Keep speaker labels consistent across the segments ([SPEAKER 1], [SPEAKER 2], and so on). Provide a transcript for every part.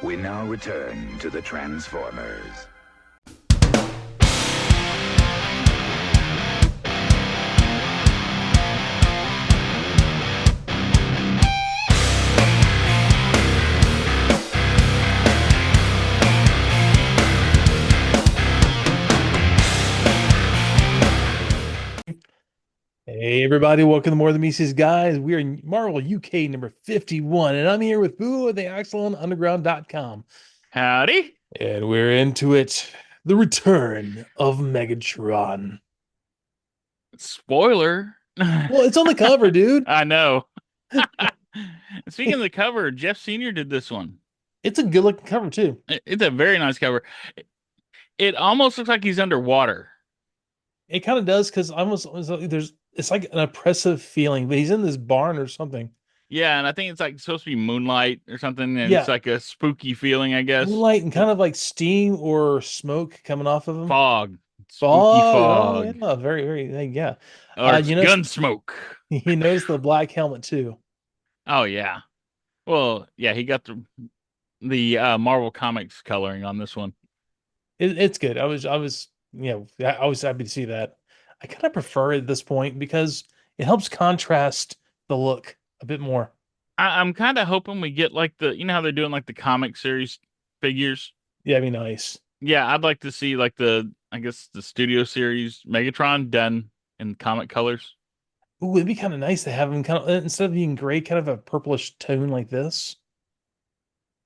[SPEAKER 1] We now return to the Transformers.
[SPEAKER 2] Hey everybody, welcome to Morethanmeetstheseguys. We are in Marvel UK number 51, and I'm here with Boo of the AxelonUnderground.com.
[SPEAKER 3] Howdy.
[SPEAKER 2] And we're into it. The return of Megatron.
[SPEAKER 3] Spoiler.
[SPEAKER 2] Well, it's on the cover, dude.
[SPEAKER 3] I know. Speaking of the cover, Jeff Sr. did this one.
[SPEAKER 2] It's a good looking cover too.
[SPEAKER 3] It's a very nice cover. It almost looks like he's underwater.
[SPEAKER 2] It kind of does because almost it's like an oppressive feeling, but he's in this barn or something.
[SPEAKER 3] Yeah, and I think it's like supposed to be moonlight or something, and it's
[SPEAKER 2] Yeah,
[SPEAKER 3] like a spooky feeling, I guess.
[SPEAKER 2] moonlight and kind of like steam or smoke coming off of him.
[SPEAKER 3] Fog. Spooky
[SPEAKER 2] Fog. Oh
[SPEAKER 3] fog.
[SPEAKER 2] yeah, very yeah.
[SPEAKER 3] Or it's
[SPEAKER 2] You know,
[SPEAKER 3] gun smoke.
[SPEAKER 2] he knows the black helmet too.
[SPEAKER 3] Oh yeah. Well, yeah, he got the Marvel Comics coloring on this one.
[SPEAKER 2] It's good. I was happy to see that. I kind of prefer it at this point because it helps contrast the look a bit more.
[SPEAKER 3] I'm kind of hoping we get like how they're doing like the comic series figures.
[SPEAKER 2] Yeah, it'd be nice.
[SPEAKER 3] Yeah, I'd like to see like I guess the studio series Megatron done in comic colors.
[SPEAKER 2] Ooh, it'd be kind of nice to have him kind of instead of being gray, kind of a purplish tone like this.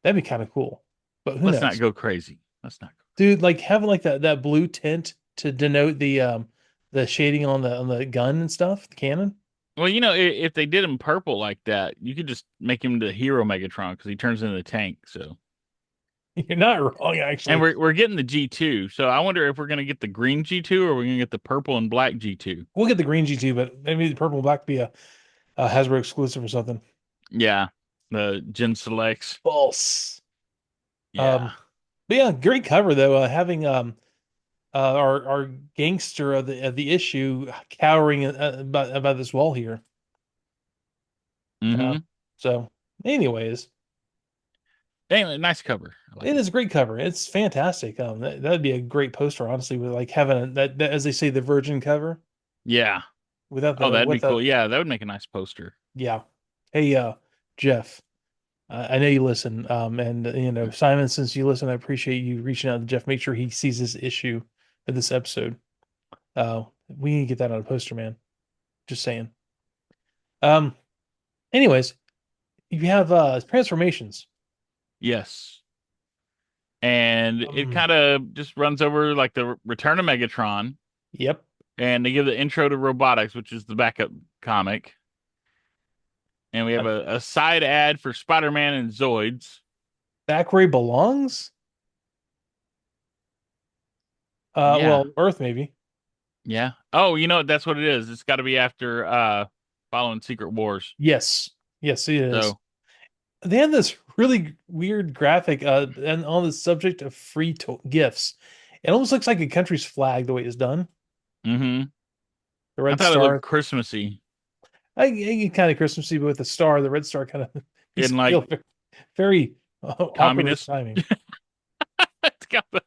[SPEAKER 2] That'd be kind of cool. But who
[SPEAKER 3] Let's not
[SPEAKER 2] knows?
[SPEAKER 3] go crazy. Let's not go.
[SPEAKER 2] Dude, like having like that blue tint to denote the shading on the gun and stuff, the cannon.
[SPEAKER 3] Well, if they did him purple like that, you could just make him the hero Megatron because he turns into the tank. So,
[SPEAKER 2] You're not wrong,
[SPEAKER 3] and
[SPEAKER 2] actually.
[SPEAKER 3] we're getting the G2. So I wonder if we're gonna get the green G2 or we're gonna get the purple and black G2.
[SPEAKER 2] We'll get the green G2, but maybe the purple and black be a Hasbro exclusive or something.
[SPEAKER 3] Yeah, the Gen Selects.
[SPEAKER 2] False.
[SPEAKER 3] Yeah.
[SPEAKER 2] Um, but yeah, great cover though. Having our gangster of the issue cowering about this wall here.
[SPEAKER 3] Mm-hmm.
[SPEAKER 2] So, anyways,
[SPEAKER 3] Anyway, nice cover. I like
[SPEAKER 2] it
[SPEAKER 3] it.
[SPEAKER 2] is a great cover. It's fantastic. That'd be a great poster, honestly, with like having that as they say the virgin cover
[SPEAKER 3] Yeah.
[SPEAKER 2] without
[SPEAKER 3] Oh,
[SPEAKER 2] the
[SPEAKER 3] that'd be
[SPEAKER 2] with
[SPEAKER 3] cool.
[SPEAKER 2] the
[SPEAKER 3] Yeah, that would make a nice poster.
[SPEAKER 2] yeah. Hey, Jeff. I know you listen, and Simon. Since you listen, I appreciate you reaching out to Jeff. Make sure he sees this issue of this episode. We need to get that on a poster, man. Just saying. Um, anyways, you have transformations.
[SPEAKER 3] Yes. And it
[SPEAKER 2] Um,
[SPEAKER 3] kind of just runs over like the Return of Megatron,
[SPEAKER 2] yep.
[SPEAKER 3] and they give the intro to Robotics, which is the backup comic. And we have a side ad for Spider-Man and Zoids.
[SPEAKER 2] Back where he belongs.
[SPEAKER 3] Yeah.
[SPEAKER 2] Well, Earth maybe.
[SPEAKER 3] Yeah. Oh, that's what it is. It's got to be after following Secret Wars.
[SPEAKER 2] Yes, yes, it is.
[SPEAKER 3] So,
[SPEAKER 2] They have this really weird graphic, and on the subject of free to gifts. It almost looks like a country's flag the way it's done.
[SPEAKER 3] mm-hmm.
[SPEAKER 2] The
[SPEAKER 3] I
[SPEAKER 2] red
[SPEAKER 3] thought it looked
[SPEAKER 2] star.
[SPEAKER 3] Christmassy
[SPEAKER 2] I kind of Christmassy, but with the star, the red star kind of makes
[SPEAKER 3] in
[SPEAKER 2] it
[SPEAKER 3] like
[SPEAKER 2] feel very awkward with
[SPEAKER 3] communist.
[SPEAKER 2] timing.
[SPEAKER 3] It's got the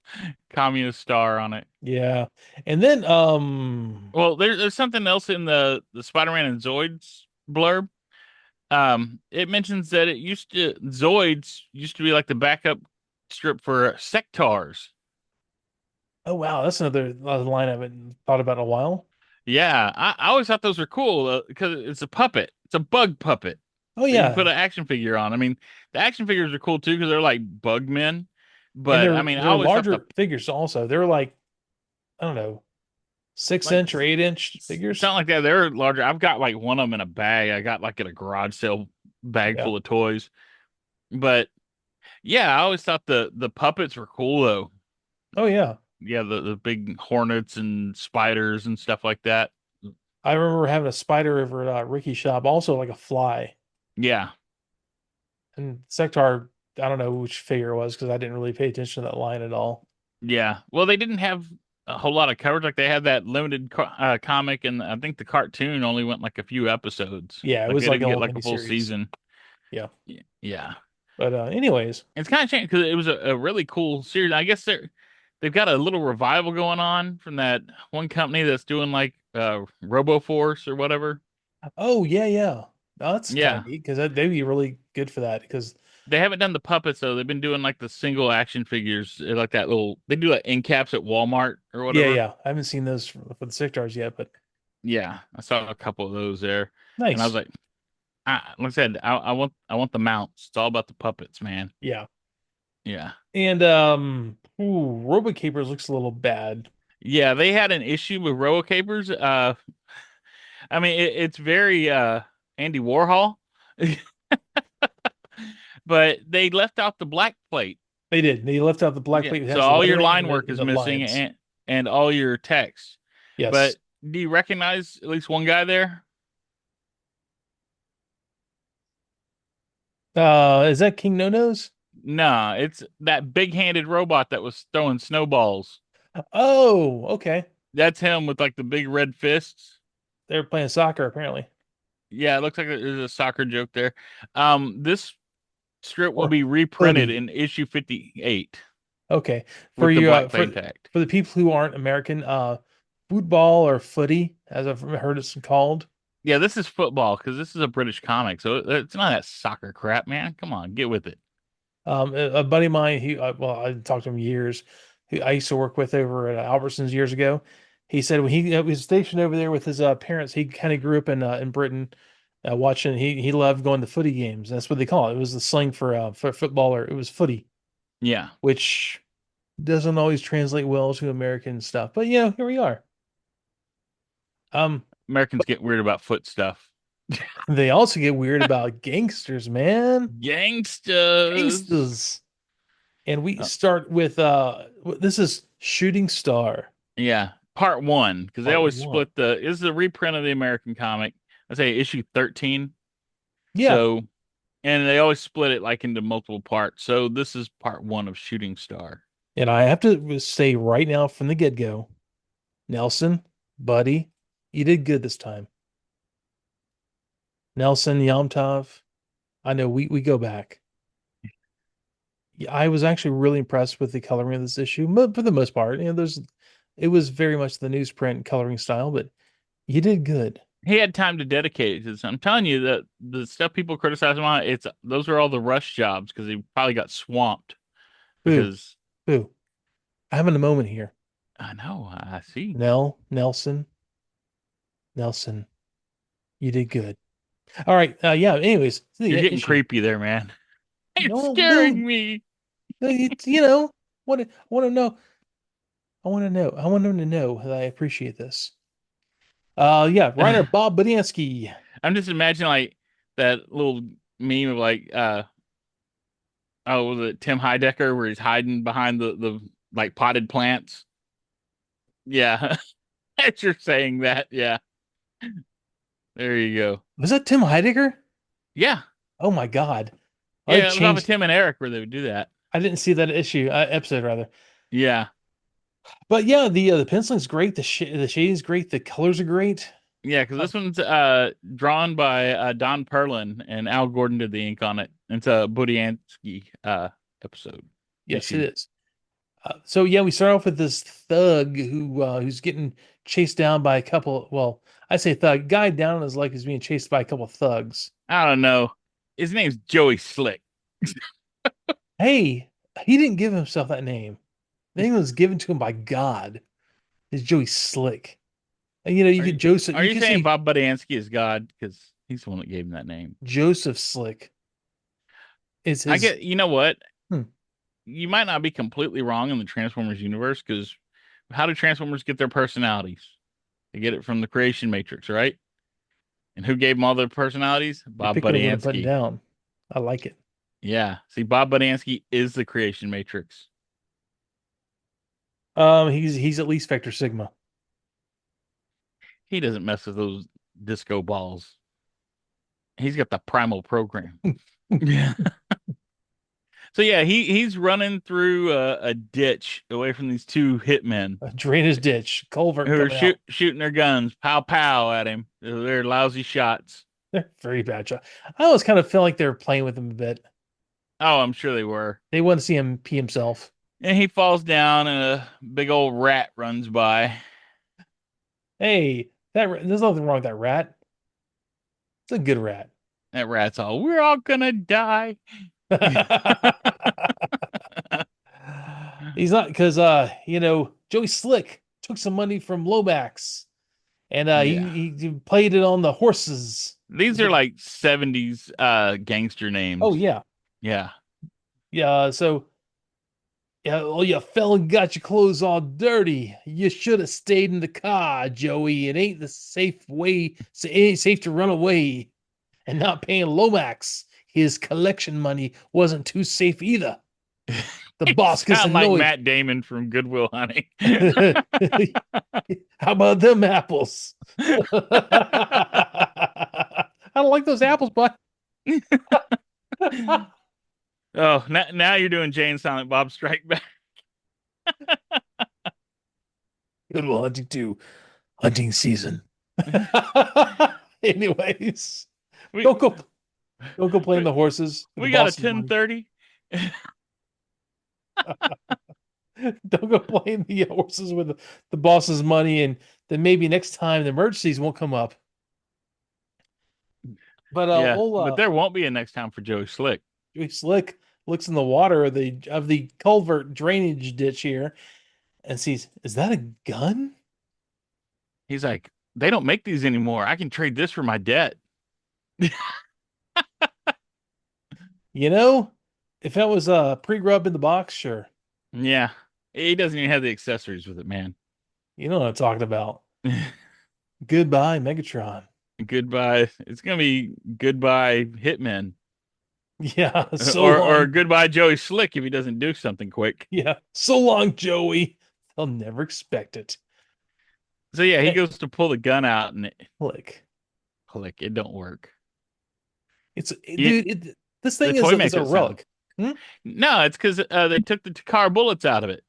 [SPEAKER 3] communist star on it.
[SPEAKER 2] Yeah. And then
[SPEAKER 3] Well, there's something else in the Spider-Man and Zoids blurb. It mentions that Zoids used to be like the backup strip for Sectars.
[SPEAKER 2] oh wow, that's another line I haven't thought about in a while.
[SPEAKER 3] Yeah, I always thought those were cool because it's a puppet. It's a bug puppet
[SPEAKER 2] Oh
[SPEAKER 3] that you can put
[SPEAKER 2] yeah.
[SPEAKER 3] an action figure on. I mean, the action figures are cool too because they're like bug men.
[SPEAKER 2] And
[SPEAKER 3] But I mean, I
[SPEAKER 2] they're
[SPEAKER 3] always thought
[SPEAKER 2] larger figures also. They're like, I don't know, six
[SPEAKER 3] like
[SPEAKER 2] inch or 8 inch figures.
[SPEAKER 3] something like that. They're larger. I've got like one of them in a bag. I got like at a garage sale bag
[SPEAKER 2] Yeah.
[SPEAKER 3] full of toys. But yeah, I always thought the puppets were cool though.
[SPEAKER 2] Oh yeah.
[SPEAKER 3] Yeah, the big hornets and spiders and stuff like that.
[SPEAKER 2] I remember having a spider over at Ricky's shop, also like a fly.
[SPEAKER 3] Yeah.
[SPEAKER 2] And Sectar, I don't know which figure it was because I didn't really pay attention to that line at all.
[SPEAKER 3] Yeah. Well, they didn't have a whole lot of coverage. Like they had that limited comic, and I think the cartoon only went like a few episodes.
[SPEAKER 2] Yeah, it
[SPEAKER 3] Like
[SPEAKER 2] was
[SPEAKER 3] they
[SPEAKER 2] like a
[SPEAKER 3] didn't get
[SPEAKER 2] little
[SPEAKER 3] like a
[SPEAKER 2] mini
[SPEAKER 3] full
[SPEAKER 2] series.
[SPEAKER 3] season.
[SPEAKER 2] Yeah.
[SPEAKER 3] Yeah.
[SPEAKER 2] But anyways,
[SPEAKER 3] It's kind of changed because it was a really cool series. I guess they've got a little revival going on from that one company that's doing like RoboForce or whatever.
[SPEAKER 2] oh yeah, yeah. Oh, that's kind of
[SPEAKER 3] Yeah.
[SPEAKER 2] neat because they'd be really good for that. Because
[SPEAKER 3] They haven't done the puppets though. They've been doing like the single action figures, like that little. They do like end caps at Walmart or
[SPEAKER 2] yeah,
[SPEAKER 3] whatever.
[SPEAKER 2] yeah, I haven't seen those for the Sictars yet, but
[SPEAKER 3] Yeah, I saw a couple of those there, and I was
[SPEAKER 2] nice.
[SPEAKER 3] like, like I said, I want the mounts. It's all about the puppets, man.
[SPEAKER 2] Yeah,
[SPEAKER 3] Yeah,
[SPEAKER 2] and Robo Capers looks a little bad.
[SPEAKER 3] yeah. They had an issue with RoboCapers. I mean, it's very Andy Warhol, but they left out the black plate.
[SPEAKER 2] They did. They left out the black
[SPEAKER 3] Yeah,
[SPEAKER 2] plate that
[SPEAKER 3] so
[SPEAKER 2] has the
[SPEAKER 3] all your
[SPEAKER 2] lettering
[SPEAKER 3] line work
[SPEAKER 2] and
[SPEAKER 3] is
[SPEAKER 2] the
[SPEAKER 3] missing,
[SPEAKER 2] lines.
[SPEAKER 3] and all your text.
[SPEAKER 2] Yes.
[SPEAKER 3] But do you recognize at least one guy there?
[SPEAKER 2] Is that King No Nose?
[SPEAKER 3] Nah, it's that big-handed robot that was throwing snowballs.
[SPEAKER 2] Oh, okay.
[SPEAKER 3] That's him with like the big red fists.
[SPEAKER 2] They were playing soccer apparently,
[SPEAKER 3] Yeah, it looks like there's a soccer joke there. This strip will
[SPEAKER 2] or
[SPEAKER 3] be reprinted
[SPEAKER 2] footy.
[SPEAKER 3] in issue 58
[SPEAKER 2] Okay, for
[SPEAKER 3] with the
[SPEAKER 2] you,
[SPEAKER 3] black plate intact.
[SPEAKER 2] for the people who aren't American, football or footy, as I've heard it's called.
[SPEAKER 3] Yeah, this is football because this is a British comic, so it's not that soccer crap, man. Come on, get with it.
[SPEAKER 2] A buddy of mine, well, I talked to him years, who I used to work with over at Albertsons years ago. He said when he was stationed over there with his parents, he kind of grew up in Britain, watching. He loved going to footy games. That's what they call it. It was the slang for footballer. It was footy,
[SPEAKER 3] Yeah,
[SPEAKER 2] which doesn't always translate well to American stuff. But here we are. Um,
[SPEAKER 3] Americans get weird about foot stuff.
[SPEAKER 2] they also get weird about gangsters, man.
[SPEAKER 3] Gangsters.
[SPEAKER 2] Gangsters. And we
[SPEAKER 3] Uh,
[SPEAKER 2] start with this is Shooting Star,
[SPEAKER 3] yeah, part one because they
[SPEAKER 2] part
[SPEAKER 3] always
[SPEAKER 2] one.
[SPEAKER 3] split the. This is a reprint of the American comic. I say issue 13.
[SPEAKER 2] Yeah,
[SPEAKER 3] So, and they always split it like into multiple parts. So this is part one of Shooting Star.
[SPEAKER 2] and I have to say right now from the get-go, Nelson, buddy, you did good this time. Nelson Yomtov, I know we go back. Yeah, I was actually really impressed with the coloring of this issue, but for the most part, it was very much the newsprint coloring style, but you did good.
[SPEAKER 3] He had time to dedicate it to this. I'm telling you that the stuff people criticize him on, it's those are all the rush jobs because he probably got swamped.
[SPEAKER 2] Boo,
[SPEAKER 3] Because
[SPEAKER 2] boo. I'm having a moment here.
[SPEAKER 3] I know, I see.
[SPEAKER 2] Nelson, you did good. All right. Yeah. Anyways,
[SPEAKER 3] You're
[SPEAKER 2] the
[SPEAKER 3] getting
[SPEAKER 2] issue.
[SPEAKER 3] creepy there, man. It's
[SPEAKER 2] No,
[SPEAKER 3] scaring
[SPEAKER 2] no.
[SPEAKER 3] me.
[SPEAKER 2] It's what I want to know. I want to know. I want them to know that I appreciate this. Yeah. Writer Bob Budiansky.
[SPEAKER 3] I'm just imagining like that little meme of like was it Tim Heidecker where he's hiding behind the like potted plants. Yeah. As you're saying that, yeah. There you go.
[SPEAKER 2] Was that Tim Heidecker?
[SPEAKER 3] Yeah.
[SPEAKER 2] Oh my God. I
[SPEAKER 3] Yeah, it was off of
[SPEAKER 2] changed.
[SPEAKER 3] Tim and Eric where they would do that.
[SPEAKER 2] I didn't see that episode rather.
[SPEAKER 3] Yeah.
[SPEAKER 2] But yeah, the penciling's great. The shading's great. The colors are great.
[SPEAKER 3] Yeah, because
[SPEAKER 2] Uh,
[SPEAKER 3] this one's drawn by Don Perlin and Al Gordon did the ink on it. It's a Budiansky episode
[SPEAKER 2] yes, it
[SPEAKER 3] issue.
[SPEAKER 2] is. So yeah, we start off with this thug who's getting chased down by a couple. Well, I say thug guy down on his luck is being chased by a couple of thugs.
[SPEAKER 3] I don't know. His name's Joey Slick.
[SPEAKER 2] Hey, he didn't give himself that name. The name was given to him by God. It's Joey Slick. And you
[SPEAKER 3] Are
[SPEAKER 2] get
[SPEAKER 3] you
[SPEAKER 2] Joseph.
[SPEAKER 3] are
[SPEAKER 2] You
[SPEAKER 3] you
[SPEAKER 2] can
[SPEAKER 3] saying
[SPEAKER 2] say
[SPEAKER 3] Bob Budiansky is God? Because he's the one that gave him that name.
[SPEAKER 2] Joseph Slick. It's
[SPEAKER 3] I
[SPEAKER 2] his.
[SPEAKER 3] get you know what?
[SPEAKER 2] Hmm.
[SPEAKER 3] You might not be completely wrong in the Transformers universe, because how do Transformers get their personalities? They get it from the creation matrix, right? And who gave them all their personalities?
[SPEAKER 2] You're
[SPEAKER 3] Bob
[SPEAKER 2] picking up what I'm putting
[SPEAKER 3] Budiansky.
[SPEAKER 2] down. I like it.
[SPEAKER 3] Yeah. See, Bob Budiansky is the creation matrix.
[SPEAKER 2] He's at least Vector Sigma.
[SPEAKER 3] He doesn't mess with those disco balls. He's got the primal program. Yeah. So yeah, he's running through a ditch away from these two hitmen
[SPEAKER 2] A drainage ditch, culvert
[SPEAKER 3] who are
[SPEAKER 2] coming out.
[SPEAKER 3] shooting their guns, pow pow at him. They're lousy shots.
[SPEAKER 2] They're very bad shot. I always kind of feel like they're playing with him a bit.
[SPEAKER 3] Oh, I'm sure they were.
[SPEAKER 2] They want to see him pee himself.
[SPEAKER 3] And he falls down, and a big old rat runs by.
[SPEAKER 2] Hey, there's nothing wrong with that rat. It's a good rat.
[SPEAKER 3] That rat's all, we're all gonna die.
[SPEAKER 2] He's not because Joey Slick took some money from Lomax and
[SPEAKER 3] Yeah.
[SPEAKER 2] he played it on the horses.
[SPEAKER 3] These are like 70s gangster
[SPEAKER 2] Oh
[SPEAKER 3] names.
[SPEAKER 2] yeah,
[SPEAKER 3] Yeah.
[SPEAKER 2] yeah. So yeah, oh you fell and got your clothes all dirty. You should have stayed in the car, Joey. It ain't the safe way. It ain't safe to run away. And not paying Lomax his collection money wasn't too safe either. The
[SPEAKER 3] You
[SPEAKER 2] boss gets
[SPEAKER 3] sound like
[SPEAKER 2] annoyed.
[SPEAKER 3] Matt Damon from Goodwill Hunting.
[SPEAKER 2] How about them apples? I don't like those apples, but
[SPEAKER 3] Oh, now you're doing Jay and Silent Bob Strike Back.
[SPEAKER 2] Good Will Hunting 2, hunting season. Anyways,
[SPEAKER 3] We
[SPEAKER 2] don't go playing the horses with
[SPEAKER 3] we
[SPEAKER 2] the
[SPEAKER 3] got a
[SPEAKER 2] boss's money.
[SPEAKER 3] 10:30.
[SPEAKER 2] Don't go playing the horses with the boss's money, and then maybe next time the emergencies won't come up. But
[SPEAKER 3] Yeah, but there won't be a next time for Joey Slick.
[SPEAKER 2] Joey Slick looks in the water of the culvert drainage ditch here and sees, is that a gun?
[SPEAKER 3] He's like, they don't make these anymore. I can trade this for my debt.
[SPEAKER 2] If that was pre-grub in the box, sure.
[SPEAKER 3] Yeah, he doesn't even have the accessories with it, man.
[SPEAKER 2] You know what I'm talking about. Goodbye, Megatron.
[SPEAKER 3] Goodbye. It's gonna be goodbye, Hitman,
[SPEAKER 2] Yeah, so
[SPEAKER 3] or
[SPEAKER 2] long.
[SPEAKER 3] goodbye, Joey Slick, if he doesn't do something quick.
[SPEAKER 2] Yeah, so long, Joey. They'll never expect it.
[SPEAKER 3] So yeah, he
[SPEAKER 2] Eh,
[SPEAKER 3] goes to pull the gun out, and
[SPEAKER 2] Click.
[SPEAKER 3] it don't work. You,
[SPEAKER 2] Dude, this
[SPEAKER 3] the
[SPEAKER 2] thing
[SPEAKER 3] toy
[SPEAKER 2] is
[SPEAKER 3] makes
[SPEAKER 2] a
[SPEAKER 3] it sound.
[SPEAKER 2] relic. Hmm?
[SPEAKER 3] No, it's because they took the car bullets out of it.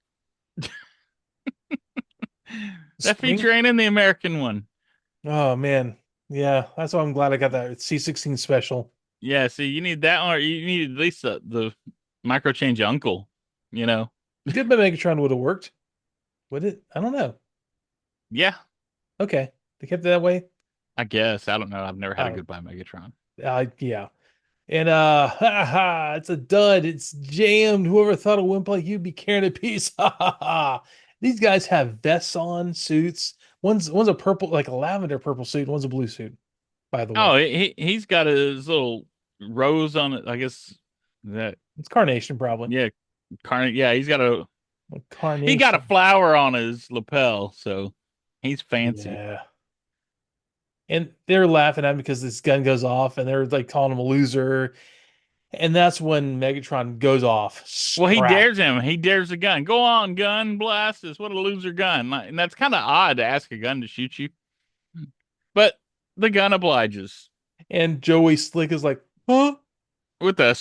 [SPEAKER 3] That
[SPEAKER 2] Spring?
[SPEAKER 3] feature ain't in the American one.
[SPEAKER 2] Oh man. Yeah, that's why I'm glad I got that C16 special.
[SPEAKER 3] Yeah, see, you need that one, or you need at least the micro change uncle. You know?
[SPEAKER 2] Goodbye Megatron would have worked. Would it? I don't know.
[SPEAKER 3] Yeah,
[SPEAKER 2] Okay. They kept it that way.
[SPEAKER 3] I guess. I don't know. I've never had a
[SPEAKER 2] Oh,
[SPEAKER 3] goodbye Megatron.
[SPEAKER 2] yeah. And it's a dud. It's jammed. Whoever thought a wimp like you'd be carrying a piece. Ha ha ha. These guys have vests on, suits. One's a purple, like a lavender purple suit, one's a blue suit, by the
[SPEAKER 3] Oh,
[SPEAKER 2] way.
[SPEAKER 3] he's got his little rose on it. I guess that
[SPEAKER 2] It's carnation, probably.
[SPEAKER 3] yeah, yeah,
[SPEAKER 2] Like
[SPEAKER 3] he got a
[SPEAKER 2] carnation.
[SPEAKER 3] flower on his lapel, so he's fancy.
[SPEAKER 2] Yeah. And they're laughing at him because this gun goes off and they're like calling him a loser. And that's when Megatron goes off.
[SPEAKER 3] Well, he
[SPEAKER 2] Crack.
[SPEAKER 3] dares him. He dares the gun. Go on, gun, blast us. What a loser gun. And that's kind of odd to ask a gun to shoot you. But the gun obliges
[SPEAKER 2] And Joey Slick is like, huh?
[SPEAKER 3] with a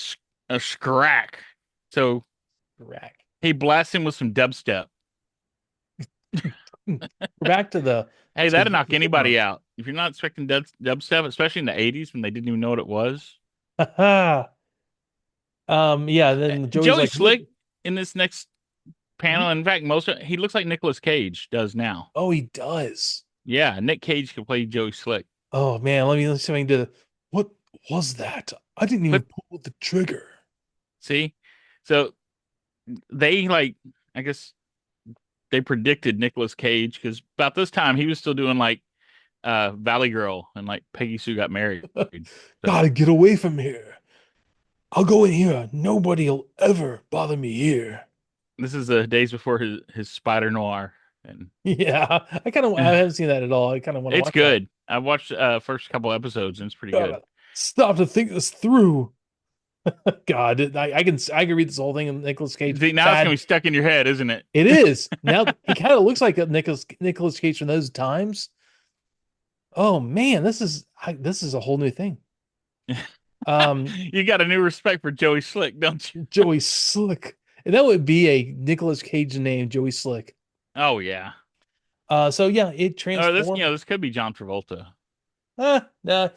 [SPEAKER 3] scrack. So
[SPEAKER 2] Crack.
[SPEAKER 3] he blasts him with some dubstep.
[SPEAKER 2] We're back to the
[SPEAKER 3] Hey,
[SPEAKER 2] to
[SPEAKER 3] that'd knock
[SPEAKER 2] the
[SPEAKER 3] anybody out. If you're not expecting dubstep, especially in the 80s when they didn't even know what it was.
[SPEAKER 2] Yeah, then Joey's
[SPEAKER 3] Joey
[SPEAKER 2] like,
[SPEAKER 3] Slick in this next panel, in fact, he looks like Nicolas Cage does now.
[SPEAKER 2] oh, he does.
[SPEAKER 3] Yeah, Nick Cage could play Joey Slick.
[SPEAKER 2] Oh man, let's see if I can do what was that? I didn't even
[SPEAKER 3] But
[SPEAKER 2] pull the trigger.
[SPEAKER 3] see, so they I guess they predicted Nicolas Cage because about this time he was still doing like Valley Girl and like Peggy Sue Got Married. So
[SPEAKER 2] Gotta get away from here. I'll go in here. Nobody'll ever bother me here.
[SPEAKER 3] this is the days before his Spider Noir, and
[SPEAKER 2] Yeah, I haven't seen that at all. I kind of want to
[SPEAKER 3] it's
[SPEAKER 2] watch
[SPEAKER 3] good. I watched first couple episodes and it's pretty
[SPEAKER 2] that.
[SPEAKER 3] good.
[SPEAKER 2] Stop to think this through. God, I can read this whole thing in Nicolas Cage.
[SPEAKER 3] See, now it's gonna be stuck in your head, isn't it?
[SPEAKER 2] It is. Now he kind of looks like a Nicolas Cage from those times. Oh man, this is a whole new thing.
[SPEAKER 3] You got a new respect for Joey Slick, don't you?
[SPEAKER 2] Joey Slick. And that would be a Nicolas Cage name, Joey Slick.
[SPEAKER 3] Oh yeah.
[SPEAKER 2] So yeah, it
[SPEAKER 3] Or
[SPEAKER 2] transformed.
[SPEAKER 3] this could be John Travolta.
[SPEAKER 2] Nah.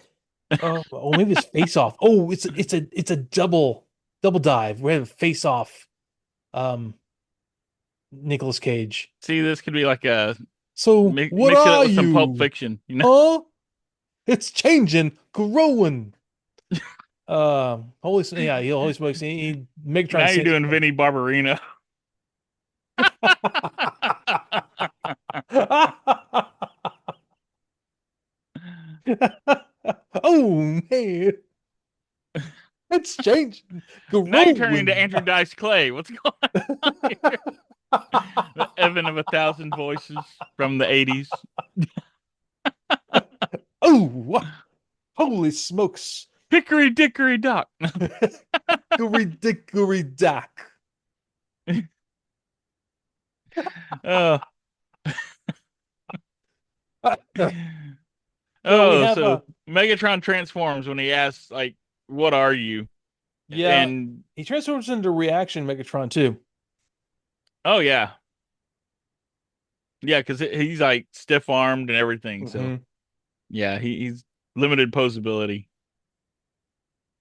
[SPEAKER 2] Oh, maybe it's Face Off. Oh, it's a double Double Dive. We have Face Off. Nicolas Cage.
[SPEAKER 3] See, this could be like a
[SPEAKER 2] So what
[SPEAKER 3] mix it up
[SPEAKER 2] are
[SPEAKER 3] with some Pulp
[SPEAKER 2] you?
[SPEAKER 3] Fiction, you know?
[SPEAKER 2] Huh? It's changing, growing. Holy smokes!
[SPEAKER 3] Now
[SPEAKER 2] Megatron
[SPEAKER 3] you're
[SPEAKER 2] saves.
[SPEAKER 3] doing Vinny Barbarino.
[SPEAKER 2] Oh man, it's changing,
[SPEAKER 3] Now you're turning into
[SPEAKER 2] growing.
[SPEAKER 3] Andrew Dice Clay. What's going on here? The Evan of 1,000 voices from the 80s.
[SPEAKER 2] Oh, holy smokes!
[SPEAKER 3] Hickory Dickory Dock.
[SPEAKER 2] Dickory dickory dock.
[SPEAKER 3] Oh,
[SPEAKER 2] So we
[SPEAKER 3] oh,
[SPEAKER 2] have
[SPEAKER 3] so Megatron transforms when he asks, like, what are you?
[SPEAKER 2] yeah,
[SPEAKER 3] And
[SPEAKER 2] he transforms into Reaction Megatron too.
[SPEAKER 3] oh yeah. Yeah, because he's like stiff armed and everything. So
[SPEAKER 2] Mm-hmm.
[SPEAKER 3] yeah, he's limited posability.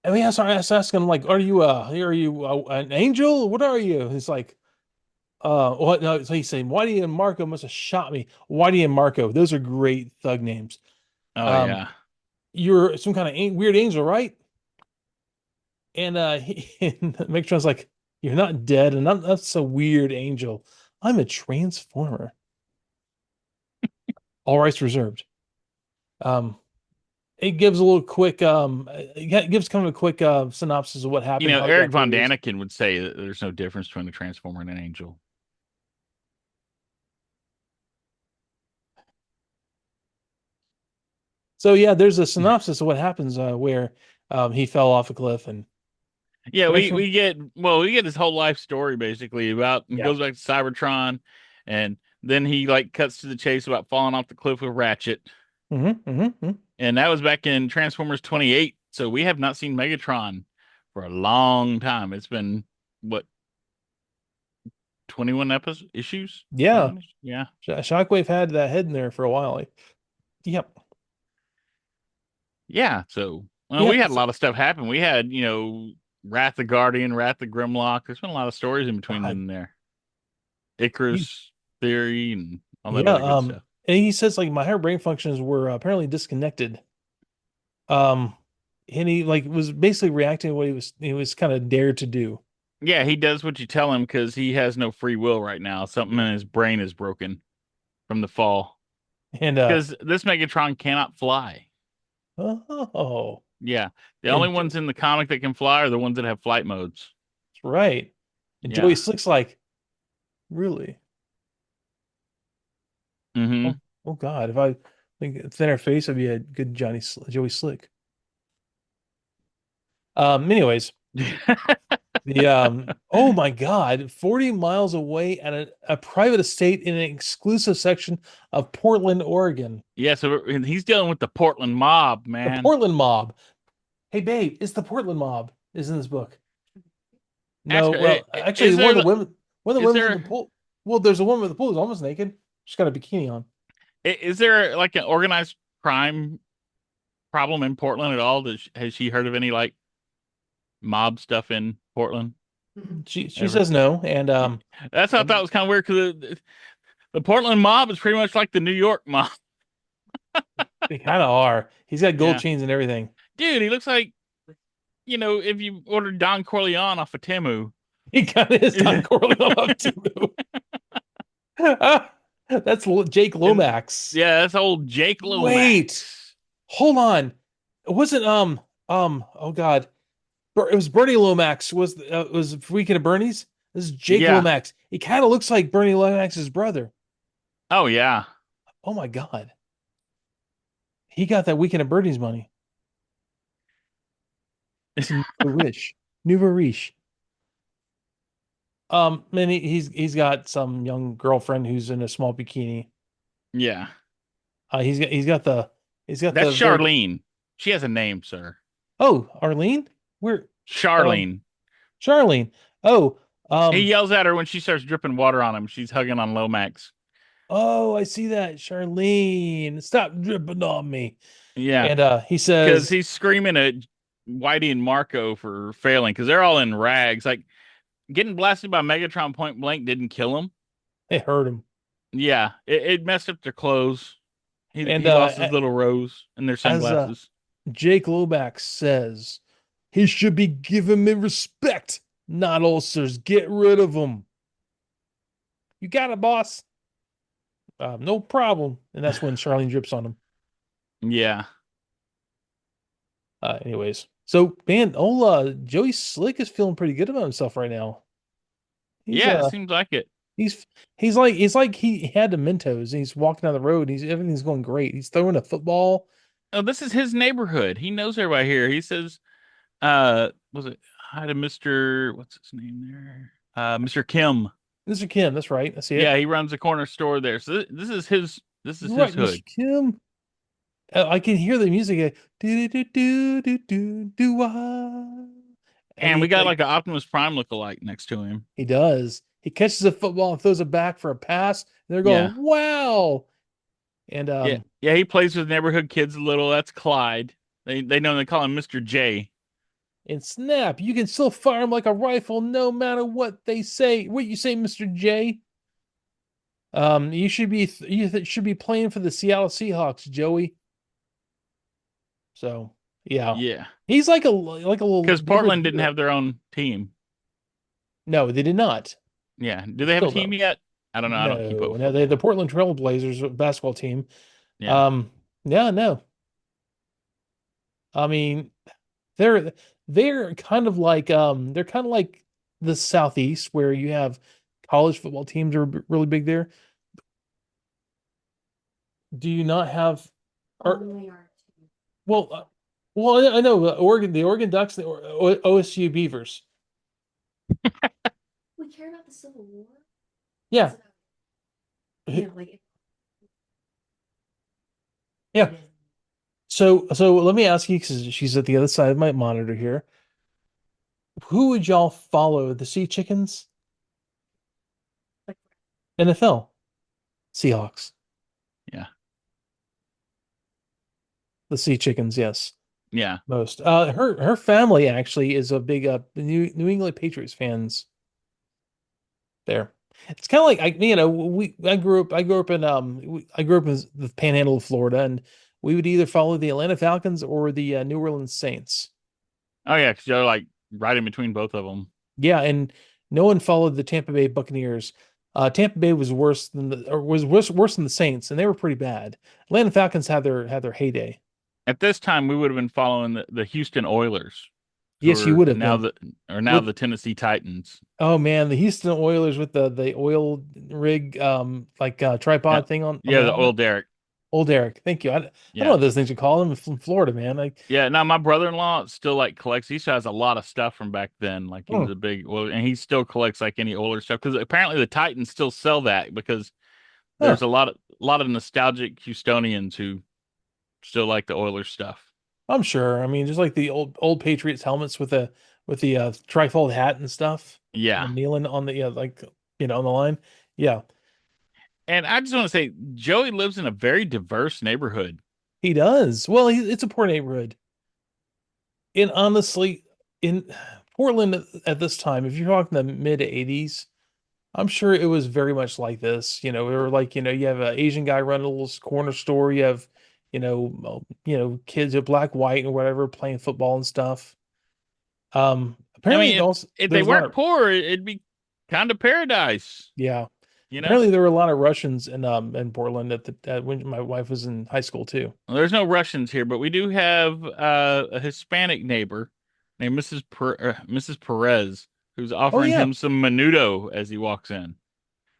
[SPEAKER 2] And we asked him like, "Are you an angel? What are you?" He's like, what?" No, so he's saying, "Whitey and Marco must have shot me." Whitey and Marco, those are great thug names.
[SPEAKER 3] Oh
[SPEAKER 2] Um,
[SPEAKER 3] yeah.
[SPEAKER 2] you're some kind of weird angel, right? And and Megatron's like, "You're not dead, and I'm that's a weird angel. I'm a transformer. All rights reserved." Um, it gives a little quick it gives kind of a quick synopsis of what
[SPEAKER 3] You
[SPEAKER 2] happened,
[SPEAKER 3] know,
[SPEAKER 2] how he got
[SPEAKER 3] Eric
[SPEAKER 2] to where
[SPEAKER 3] Von
[SPEAKER 2] he is.
[SPEAKER 3] Daniken would say that there's no difference between a transformer and an angel.
[SPEAKER 2] So yeah, there's a synopsis of what happens where he fell off a cliff and
[SPEAKER 3] Yeah,
[SPEAKER 2] Megatron.
[SPEAKER 3] we get his whole life story basically about and
[SPEAKER 2] Yeah.
[SPEAKER 3] goes back to Cybertron, and then he like cuts to the chase about falling off the cliff with Ratchet,
[SPEAKER 2] Mm-hmm.
[SPEAKER 3] and that was back in Transformers 28. So we have not seen Megatron for a long time. It's been what 21 episodes issues?
[SPEAKER 2] Yeah.
[SPEAKER 3] 21 issues? Yeah.
[SPEAKER 2] Shockwave had that head in there for a while. Yep.
[SPEAKER 3] Yeah. So well, we
[SPEAKER 2] Yep.
[SPEAKER 3] had a lot of stuff happen. We had, you know, Wrath the Guardian, Wrath the Grimlock. There's been a lot of stories in between
[SPEAKER 2] God.
[SPEAKER 3] them there.
[SPEAKER 2] He-
[SPEAKER 3] Icarus theory and all that
[SPEAKER 2] yeah.
[SPEAKER 3] other good stuff.
[SPEAKER 2] And he says like my higher brain functions were apparently disconnected. Um, and he like was basically reacting to what he was kind of dared to do.
[SPEAKER 3] Yeah, he does what you tell him because he has no free will right now. Something in his brain is broken from the fall.
[SPEAKER 2] And
[SPEAKER 3] Because this Megatron cannot fly.
[SPEAKER 2] oh,
[SPEAKER 3] Yeah. The only
[SPEAKER 2] and
[SPEAKER 3] ones in the comic that can fly are the ones that have flight modes.
[SPEAKER 2] that's right. And Joey
[SPEAKER 3] Yeah.
[SPEAKER 2] Slick's like, really?
[SPEAKER 3] Mm-hmm.
[SPEAKER 2] Oh God, if I think thinner face, I'd be a good Joey Slick. Anyways, the oh my God, 40 miles away at a private estate in an exclusive section of Portland, Oregon.
[SPEAKER 3] Yeah, so he's dealing with the Portland mob,
[SPEAKER 2] The
[SPEAKER 3] man.
[SPEAKER 2] Portland mob. Hey babe, it's the Portland mob is in this book. No,
[SPEAKER 3] Ask her,
[SPEAKER 2] well, actually
[SPEAKER 3] is
[SPEAKER 2] one of
[SPEAKER 3] there
[SPEAKER 2] the women one of the
[SPEAKER 3] is
[SPEAKER 2] women in
[SPEAKER 3] there
[SPEAKER 2] the pool. Well, there's a woman in the pool who's almost naked. She's got a bikini on.
[SPEAKER 3] is there like an organized crime problem in Portland at all? Has she heard of any like mob stuff in Portland?
[SPEAKER 2] She
[SPEAKER 3] Ever?
[SPEAKER 2] says no, and
[SPEAKER 3] That's what I thought was kind of weird because the Portland mob is pretty much like the New York mob.
[SPEAKER 2] they kind of are. He's got gold
[SPEAKER 3] Yeah.
[SPEAKER 2] chains and everything.
[SPEAKER 3] Dude, he looks like, you know, if you ordered Don Corleone off of Temu.
[SPEAKER 2] He kind of is Don Corleone up too. That's Jake
[SPEAKER 3] And
[SPEAKER 2] Lomax.
[SPEAKER 3] yeah, that's old Jake Lomax.
[SPEAKER 2] Wait, hold on. It wasn't oh God, it was Bernie Lomax. Was Weekend at Bernie's? This is Jake
[SPEAKER 3] Yeah.
[SPEAKER 2] Lomax. He kind of looks like Bernie Lomax's brother.
[SPEAKER 3] Oh yeah.
[SPEAKER 2] Oh my God, he got that Weekend at Bernie's money. It's a Nouveau riche. And he's got some young girlfriend who's in a small bikini.
[SPEAKER 3] Yeah.
[SPEAKER 2] He's got
[SPEAKER 3] That's
[SPEAKER 2] the very
[SPEAKER 3] Charlene. She has a name, sir.
[SPEAKER 2] oh Arlene where
[SPEAKER 3] Charlene.
[SPEAKER 2] Charlene oh
[SPEAKER 3] He yells at her when she starts dripping water on him. She's hugging on Lomax.
[SPEAKER 2] oh I see that Charlene stop dripping on me
[SPEAKER 3] Yeah.
[SPEAKER 2] and he
[SPEAKER 3] Because
[SPEAKER 2] says
[SPEAKER 3] he's screaming at Whitey and Marco for failing because they're all in rags. Like getting blasted by Megatron point blank didn't kill him.
[SPEAKER 2] It hurt him.
[SPEAKER 3] Yeah, it messed up their clothes.
[SPEAKER 2] And
[SPEAKER 3] He lost his little rose and their
[SPEAKER 2] as
[SPEAKER 3] sunglasses.
[SPEAKER 2] Jake Lomax says, he should be given me respect, not ulcers. Get rid of him. You got it, boss. No problem. And that's when Charlene drips on him.
[SPEAKER 3] Yeah,
[SPEAKER 2] Anyways, so man, old Joey Slick is feeling pretty good about himself right now. He's
[SPEAKER 3] yeah, it seems like it.
[SPEAKER 2] he's he's like he had the Mentos and he's walking down the road. He's everything's going great. He's throwing a football.
[SPEAKER 3] Oh, this is his neighborhood. He knows everybody here. He says, was it hi to Mr. What's his name there? Mr. Kim.
[SPEAKER 2] Mr. Kim, that's right. I see it.
[SPEAKER 3] Yeah, he runs the corner store there. So this is
[SPEAKER 2] You're
[SPEAKER 3] his
[SPEAKER 2] right,
[SPEAKER 3] hood.
[SPEAKER 2] Mr. Kim. I can hear the music. Do do do do do do wah. And
[SPEAKER 3] And we
[SPEAKER 2] he
[SPEAKER 3] got
[SPEAKER 2] like
[SPEAKER 3] like an Optimus Prime lookalike next to him.
[SPEAKER 2] he does. He catches a football and throws it back for a pass. And they're
[SPEAKER 3] Yeah.
[SPEAKER 2] going, wow. And
[SPEAKER 3] Yeah. Yeah, he plays with neighborhood kids a little. That's Clyde. They call him Mr. J.
[SPEAKER 2] and snap, you can still fire him like a rifle no matter what they say. What you say, Mr. J? You should be playing for the Seattle Seahawks, Joey. So yeah,
[SPEAKER 3] Yeah.
[SPEAKER 2] he's like a little
[SPEAKER 3] Because
[SPEAKER 2] neighborhood
[SPEAKER 3] Portland didn't
[SPEAKER 2] hero.
[SPEAKER 3] have their own team.
[SPEAKER 2] No, they did not.
[SPEAKER 3] Yeah. Do they have a
[SPEAKER 2] Still
[SPEAKER 3] team
[SPEAKER 2] no.
[SPEAKER 3] yet? I don't know. I don't keep up
[SPEAKER 2] No,
[SPEAKER 3] with
[SPEAKER 2] no, they
[SPEAKER 3] football.
[SPEAKER 2] the Portland Trail Blazers basketball team.
[SPEAKER 3] Yeah.
[SPEAKER 2] Um, yeah, no. I mean, they're they're kind of like they're kind of like the Southeast where you have college football teams are really big there. Do you not have or
[SPEAKER 4] Only our two.
[SPEAKER 2] well well I know the Oregon Ducks, the OSU Beavers.
[SPEAKER 4] We care about the Civil War.
[SPEAKER 2] Yeah.
[SPEAKER 4] It's about- yeah, like
[SPEAKER 2] Yeah.
[SPEAKER 4] it is.
[SPEAKER 2] So let me ask you because she's at the other side of my monitor here. Who would y'all follow? The Sea Chickens?
[SPEAKER 4] Like
[SPEAKER 2] NFL? Seahawks.
[SPEAKER 3] Yeah.
[SPEAKER 2] The Sea Chickens, yes.
[SPEAKER 3] Yeah.
[SPEAKER 2] Most. Her family actually is a big New England Patriots fans there. It's kind of like I grew up in the Panhandle of Florida, and we would either follow the Atlanta Falcons or the New Orleans Saints.
[SPEAKER 3] Oh yeah, because you're like right in between both of them.
[SPEAKER 2] Yeah, and no one followed the Tampa Bay Buccaneers. Tampa Bay was worse than the Saints, and they were pretty bad. Atlanta Falcons had their heyday.
[SPEAKER 3] At this time, we would have been following the Houston Oilers,
[SPEAKER 2] Yes,
[SPEAKER 3] who
[SPEAKER 2] you
[SPEAKER 3] are
[SPEAKER 2] would have
[SPEAKER 3] now
[SPEAKER 2] been.
[SPEAKER 3] the
[SPEAKER 2] With
[SPEAKER 3] Tennessee Titans.
[SPEAKER 2] oh man, the Houston Oilers with the oil rig
[SPEAKER 3] Yeah,
[SPEAKER 2] tripod thing on
[SPEAKER 3] yeah,
[SPEAKER 2] the
[SPEAKER 3] the oil
[SPEAKER 2] helmet.
[SPEAKER 3] derrick.
[SPEAKER 2] Old Eric, thank you. I don't know
[SPEAKER 3] Yeah,
[SPEAKER 2] what those things are called. I'm from Florida, man. Like,
[SPEAKER 3] yeah. Now my brother-in-law still like collects. He still has a lot of stuff from back then. Like he
[SPEAKER 2] hmm,
[SPEAKER 3] was a big oil, and he still collects like any Oiler stuff because apparently the Titans still sell that because
[SPEAKER 2] huh,
[SPEAKER 3] there's a lot of nostalgic Houstonians who still like the Oilers stuff.
[SPEAKER 2] I'm sure. I mean, just like the old Patriots helmets with the trifold hat and stuff,
[SPEAKER 3] Yeah,
[SPEAKER 2] kneeling on the on the line. Yeah,
[SPEAKER 3] and I just want to say Joey lives in a very diverse neighborhood.
[SPEAKER 2] he does. Well, it's a poor neighborhood. And honestly, in Portland at this time, if you're talking the mid '80s, I'm sure it was very much like this. We were like, you have an Asian guy running a little corner store. You have, kids with black, white, and whatever playing football and stuff.
[SPEAKER 3] I
[SPEAKER 2] Apparently,
[SPEAKER 3] mean,
[SPEAKER 2] it also
[SPEAKER 3] if they
[SPEAKER 2] there's a lot
[SPEAKER 3] weren't
[SPEAKER 2] of
[SPEAKER 3] poor, it'd be kind of paradise,
[SPEAKER 2] yeah.
[SPEAKER 3] you know?
[SPEAKER 2] Apparently, there were a lot of Russians in Portland when my wife was in high school too.
[SPEAKER 3] Well, there's no Russians here, but we do have a Hispanic neighbor named Mrs. Perez, who's
[SPEAKER 2] Oh
[SPEAKER 3] offering
[SPEAKER 2] yeah,
[SPEAKER 3] him some menudo as he walks in.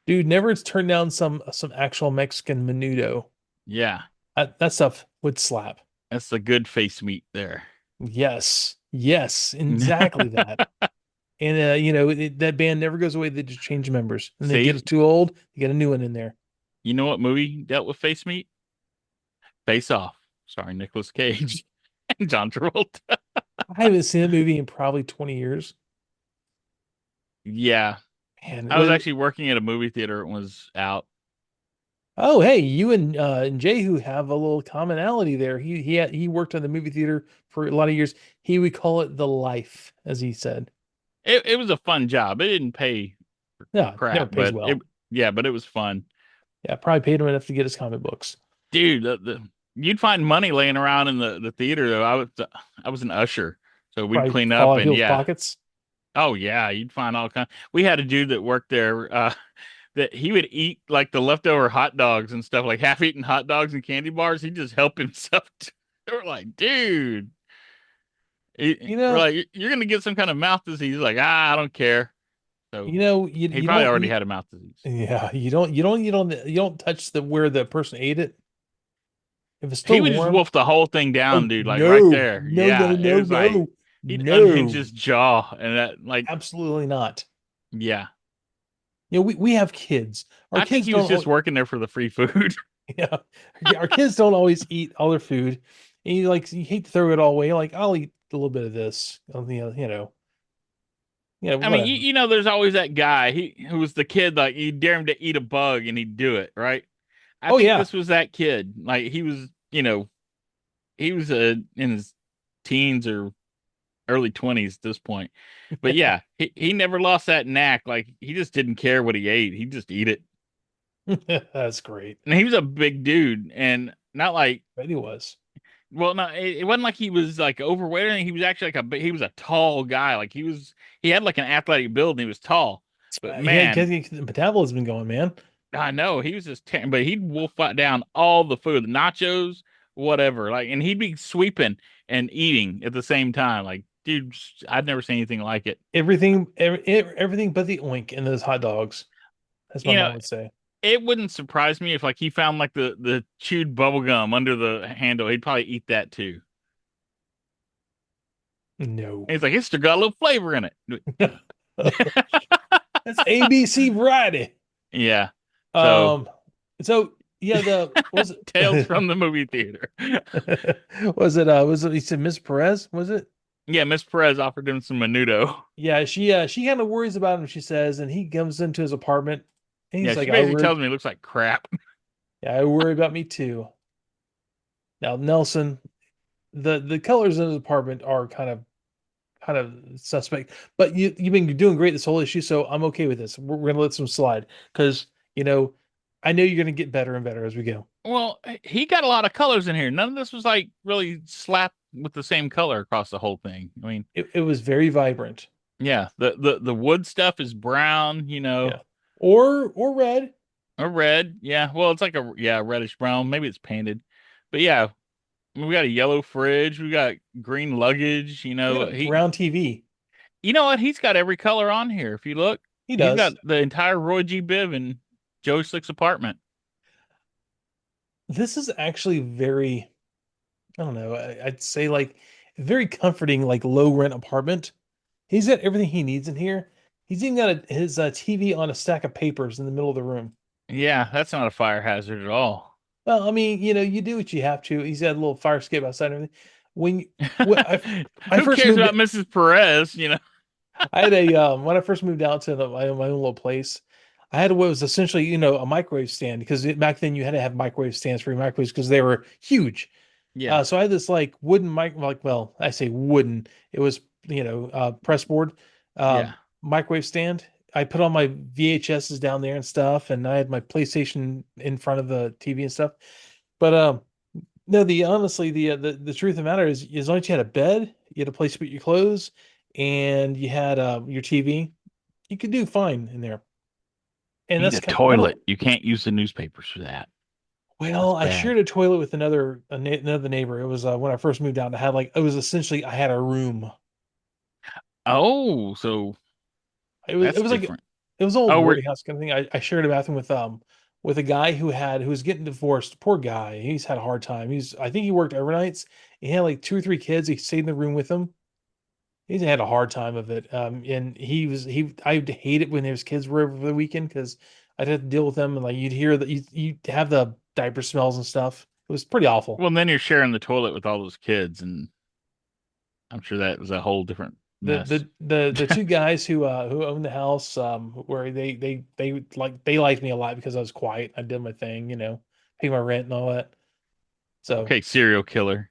[SPEAKER 2] dude, never turned down some actual Mexican menudo.
[SPEAKER 3] Yeah,
[SPEAKER 2] That stuff would slap.
[SPEAKER 3] that's the good face meat there.
[SPEAKER 2] Yes, yes, exactly that. And that band never goes away. They just change members, and they
[SPEAKER 3] See,
[SPEAKER 2] get too old. They get a new one in there.
[SPEAKER 3] you know what movie dealt with face meat? Face Off, starring Nicolas Cage and John Travolta.
[SPEAKER 2] I haven't seen a movie in probably 20 years.
[SPEAKER 3] Yeah,
[SPEAKER 2] Man,
[SPEAKER 3] I was actually working at a movie theater. It was out.
[SPEAKER 2] Oh, hey, you and Jehu have a little commonality there. He worked in the movie theater for a lot of years. He would call it the life, as he said.
[SPEAKER 3] It was a fun job. It didn't pay for
[SPEAKER 2] No, never
[SPEAKER 3] crap,
[SPEAKER 2] pays
[SPEAKER 3] but
[SPEAKER 2] well.
[SPEAKER 3] but it was fun.
[SPEAKER 2] Yeah, probably paid him enough to get his comic books.
[SPEAKER 3] Dude, you'd find money laying around in the theater though. I was an usher, so we'd
[SPEAKER 2] Probably
[SPEAKER 3] clean
[SPEAKER 2] fall
[SPEAKER 3] up
[SPEAKER 2] out of
[SPEAKER 3] and
[SPEAKER 2] people's
[SPEAKER 3] yeah.
[SPEAKER 2] pockets.
[SPEAKER 3] Oh yeah, you'd find all kind. We had a dude that worked there that he would eat like the leftover hot dogs and stuff, like half-eaten hot dogs and candy bars. He'd just help himself. They were like, dude,
[SPEAKER 2] You
[SPEAKER 3] we're
[SPEAKER 2] know,
[SPEAKER 3] like, you're gonna get some kind of mouth disease. He's like, I don't care. So he
[SPEAKER 2] you
[SPEAKER 3] probably
[SPEAKER 2] don't
[SPEAKER 3] already
[SPEAKER 2] eat.
[SPEAKER 3] had a mouth disease.
[SPEAKER 2] Yeah, you don't touch the where the person ate it. If it's
[SPEAKER 3] He
[SPEAKER 2] still
[SPEAKER 3] would just
[SPEAKER 2] warm,
[SPEAKER 3] wolf the whole thing
[SPEAKER 2] oh
[SPEAKER 3] down, dude, like right
[SPEAKER 2] no,
[SPEAKER 3] there.
[SPEAKER 2] no, no,
[SPEAKER 3] Yeah, it
[SPEAKER 2] no,
[SPEAKER 3] was like
[SPEAKER 2] no,
[SPEAKER 3] he'd unhinge
[SPEAKER 2] no,
[SPEAKER 3] his jaw and that, like,
[SPEAKER 2] absolutely not.
[SPEAKER 3] yeah.
[SPEAKER 2] We have kids. Our
[SPEAKER 3] I think
[SPEAKER 2] kids
[SPEAKER 3] he was
[SPEAKER 2] don't.
[SPEAKER 3] just working there for the free food.
[SPEAKER 2] Yeah, our kids don't always eat all their food. And you hate to throw it all away. Like I'll eat a little bit of this.
[SPEAKER 3] I mean,
[SPEAKER 2] Whatever.
[SPEAKER 3] there's always that guy who was the kid, like you dare him to eat a bug and he'd do it, right? I
[SPEAKER 2] Oh
[SPEAKER 3] think
[SPEAKER 2] yeah,
[SPEAKER 3] this was that kid. Like he was in his teens or early 20s at this point. But yeah, he never lost that knack. Like he just didn't care what he ate. He'd just eat it.
[SPEAKER 2] that's great.
[SPEAKER 3] And he was a big dude and not like,
[SPEAKER 2] But he was.
[SPEAKER 3] well, no, it wasn't like he was like overweight or anything. He was actually he was a tall guy. Like he had like an athletic build and he was tall. But
[SPEAKER 2] Yeah,
[SPEAKER 3] man,
[SPEAKER 2] the metabolism been going, man.
[SPEAKER 3] I know he was just but he'd wolf fight down all the food, the nachos, whatever. Like, and he'd be sweeping and eating at the same time. Like, dude, I'd never seen anything like it.
[SPEAKER 2] Everything but the oink in those hot dogs, as my
[SPEAKER 3] You know,
[SPEAKER 2] mom would say.
[SPEAKER 3] it wouldn't surprise me if like he found like the chewed bubble gum under the handle. He'd probably eat that too.
[SPEAKER 2] No.
[SPEAKER 3] And he's like, it's still got a little flavor in it.
[SPEAKER 2] That's ABC variety.
[SPEAKER 3] Yeah. So
[SPEAKER 2] Um, so yeah, the was
[SPEAKER 3] tales
[SPEAKER 2] it
[SPEAKER 3] from the movie theater.
[SPEAKER 2] was it he said Miss Perez, was it?
[SPEAKER 3] Yeah, Miss Perez offered him some menudo.
[SPEAKER 2] Yeah, she kind of worries about him, she says, and he comes into his apartment and
[SPEAKER 3] Yeah,
[SPEAKER 2] he's
[SPEAKER 3] she
[SPEAKER 2] like,
[SPEAKER 3] basically tells me it looks like crap.
[SPEAKER 2] yeah, I worry about me too. Now, Nelson, the colors in his apartment are kind of suspect, but you've been doing great this whole issue, so I'm okay with this. We're gonna let some slide because I know you're gonna get better and better as we go.
[SPEAKER 3] Well, he got a lot of colors in here. None of this was like really slapped with the same color across the whole thing. I mean,
[SPEAKER 2] It was very vibrant.
[SPEAKER 3] yeah, the wood stuff is brown,
[SPEAKER 2] Yeah. Or red.
[SPEAKER 3] or red. Yeah, well, it's like a reddish brown. Maybe it's painted, but yeah, we got a yellow fridge. We got green luggage.
[SPEAKER 2] We got a brown TV.
[SPEAKER 3] You know what? He's got every color on here. If you look,
[SPEAKER 2] He
[SPEAKER 3] he's got
[SPEAKER 2] does.
[SPEAKER 3] the entire Roy G. Biv and Joe Slick's apartment.
[SPEAKER 2] This is actually very, I don't know, I'd say like very comforting, like low rent apartment. He's got everything he needs in here. He's even got his TV on a stack of papers in the middle of the room.
[SPEAKER 3] Yeah, that's not a fire hazard at all.
[SPEAKER 2] Well, I mean, you do what you have to. He's got a little fire escape outside and everything. When you, when I
[SPEAKER 3] Who
[SPEAKER 2] first
[SPEAKER 3] cares
[SPEAKER 2] moved,
[SPEAKER 3] about Mrs. Perez? You know.
[SPEAKER 2] I had when I first moved out to my own little place, I had what was essentially, a microwave stand because back then you had to have microwave stands for your microwaves because they were huge.
[SPEAKER 3] Yeah,
[SPEAKER 2] So I had this like wooden well, I say wooden. It was, press board,
[SPEAKER 3] yeah.
[SPEAKER 2] microwave stand. I put all my VHSs down there and stuff, and I had my PlayStation in front of the TV and stuff. But no, honestly, the truth of the matter is, as long as you had a bed, you had a place to put your clothes, and you had your TV, you could do fine in there. And
[SPEAKER 3] You need
[SPEAKER 2] that's
[SPEAKER 3] a
[SPEAKER 2] kind of, I don't.
[SPEAKER 3] toilet. You can't use the newspapers for that.
[SPEAKER 2] Well,
[SPEAKER 3] That's
[SPEAKER 2] I
[SPEAKER 3] bad.
[SPEAKER 2] shared a toilet with another neighbor. It was when I first moved out. I had it was essentially I had a room.
[SPEAKER 3] Oh, so
[SPEAKER 2] It
[SPEAKER 3] that's
[SPEAKER 2] was like
[SPEAKER 3] different.
[SPEAKER 2] it was an old
[SPEAKER 3] Oh,
[SPEAKER 2] boarding house kind of thing. I shared a bathroom with a guy who was getting divorced. Poor guy. He's had a hard time. I think he worked overnights. He had like two or three kids. He stayed in the room with them. He's had a hard time of it. And I hate it when his kids were over for the weekend because I'd have to deal with them and like you'd hear that you have the diaper smells and stuff. It was pretty awful.
[SPEAKER 3] well, then you're sharing the toilet with all those kids, and I'm sure that was a whole different mess.
[SPEAKER 2] The two guys who own the house, where they liked me a lot because I was quiet. I did my thing, pay my rent and all that. So
[SPEAKER 3] Okay, serial killer.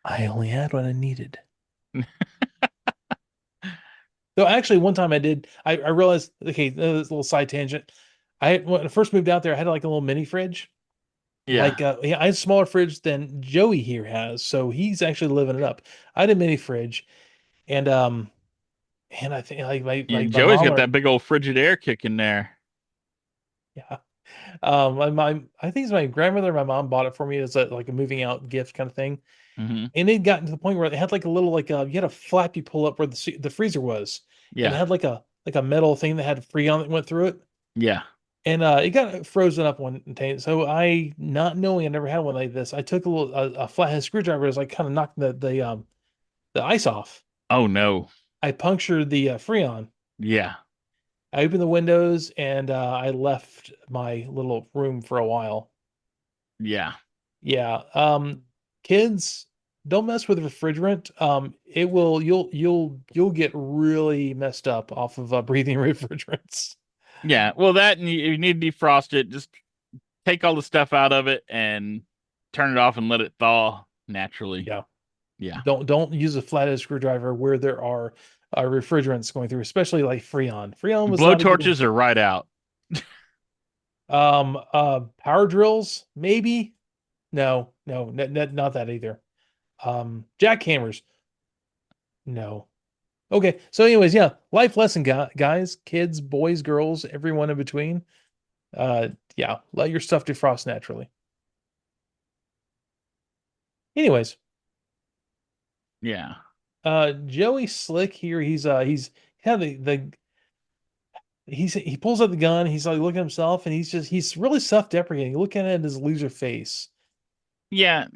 [SPEAKER 2] I only had what I needed. So actually, one time I realized, okay, this little side tangent. When I first moved out there, I had like a little mini fridge.
[SPEAKER 3] Yeah.
[SPEAKER 2] Yeah, I had a smaller fridge than Joey here has, so he's actually living it up. I had a mini fridge, and I think like
[SPEAKER 3] And
[SPEAKER 2] my
[SPEAKER 3] Joey's
[SPEAKER 2] mom
[SPEAKER 3] got
[SPEAKER 2] or
[SPEAKER 3] that big old Frigidaire kicking there.
[SPEAKER 2] yeah, I think it's my grandmother and my mom bought it for me as like a moving out gift kind of thing,
[SPEAKER 3] Hmm.
[SPEAKER 2] and it got to the point where it had like a little you had a flap you pull up where the freezer was, and it
[SPEAKER 3] Yeah.
[SPEAKER 2] had like a metal thing that had Freon that went through it.
[SPEAKER 3] Yeah.
[SPEAKER 2] And it got frozen up one day. So not knowing I never had one like this, I took a flathead screwdriver, was like kind of knocked the ice off.
[SPEAKER 3] Oh no.
[SPEAKER 2] I punctured the Freon.
[SPEAKER 3] Yeah.
[SPEAKER 2] I opened the windows and I left my little room for a while.
[SPEAKER 3] Yeah.
[SPEAKER 2] Yeah. Kids, don't mess with refrigerant. It will you'll get really messed up off of breathing refrigerants.
[SPEAKER 3] Yeah. Well, that and you need to defrost it. Just take all the stuff out of it and turn it off and let it thaw naturally.
[SPEAKER 2] Yeah.
[SPEAKER 3] Yeah.
[SPEAKER 2] Don't use a flathead screwdriver where there are refrigerants going through, especially like Freon. Freon was
[SPEAKER 3] Blow
[SPEAKER 2] not a good
[SPEAKER 3] torches are right out.
[SPEAKER 2] power drills, maybe. No, not that either. Jackhammers, no. Okay, so anyways, yeah, life lesson, guys, kids, boys, girls, everyone in between. Yeah, let your stuff defrost naturally. Anyways,
[SPEAKER 3] Yeah.
[SPEAKER 2] Joey Slick here, he's had he pulls out the gun, he's like looking at himself, and he's really self-deprecating, looking at his loser face.
[SPEAKER 3] Yeah.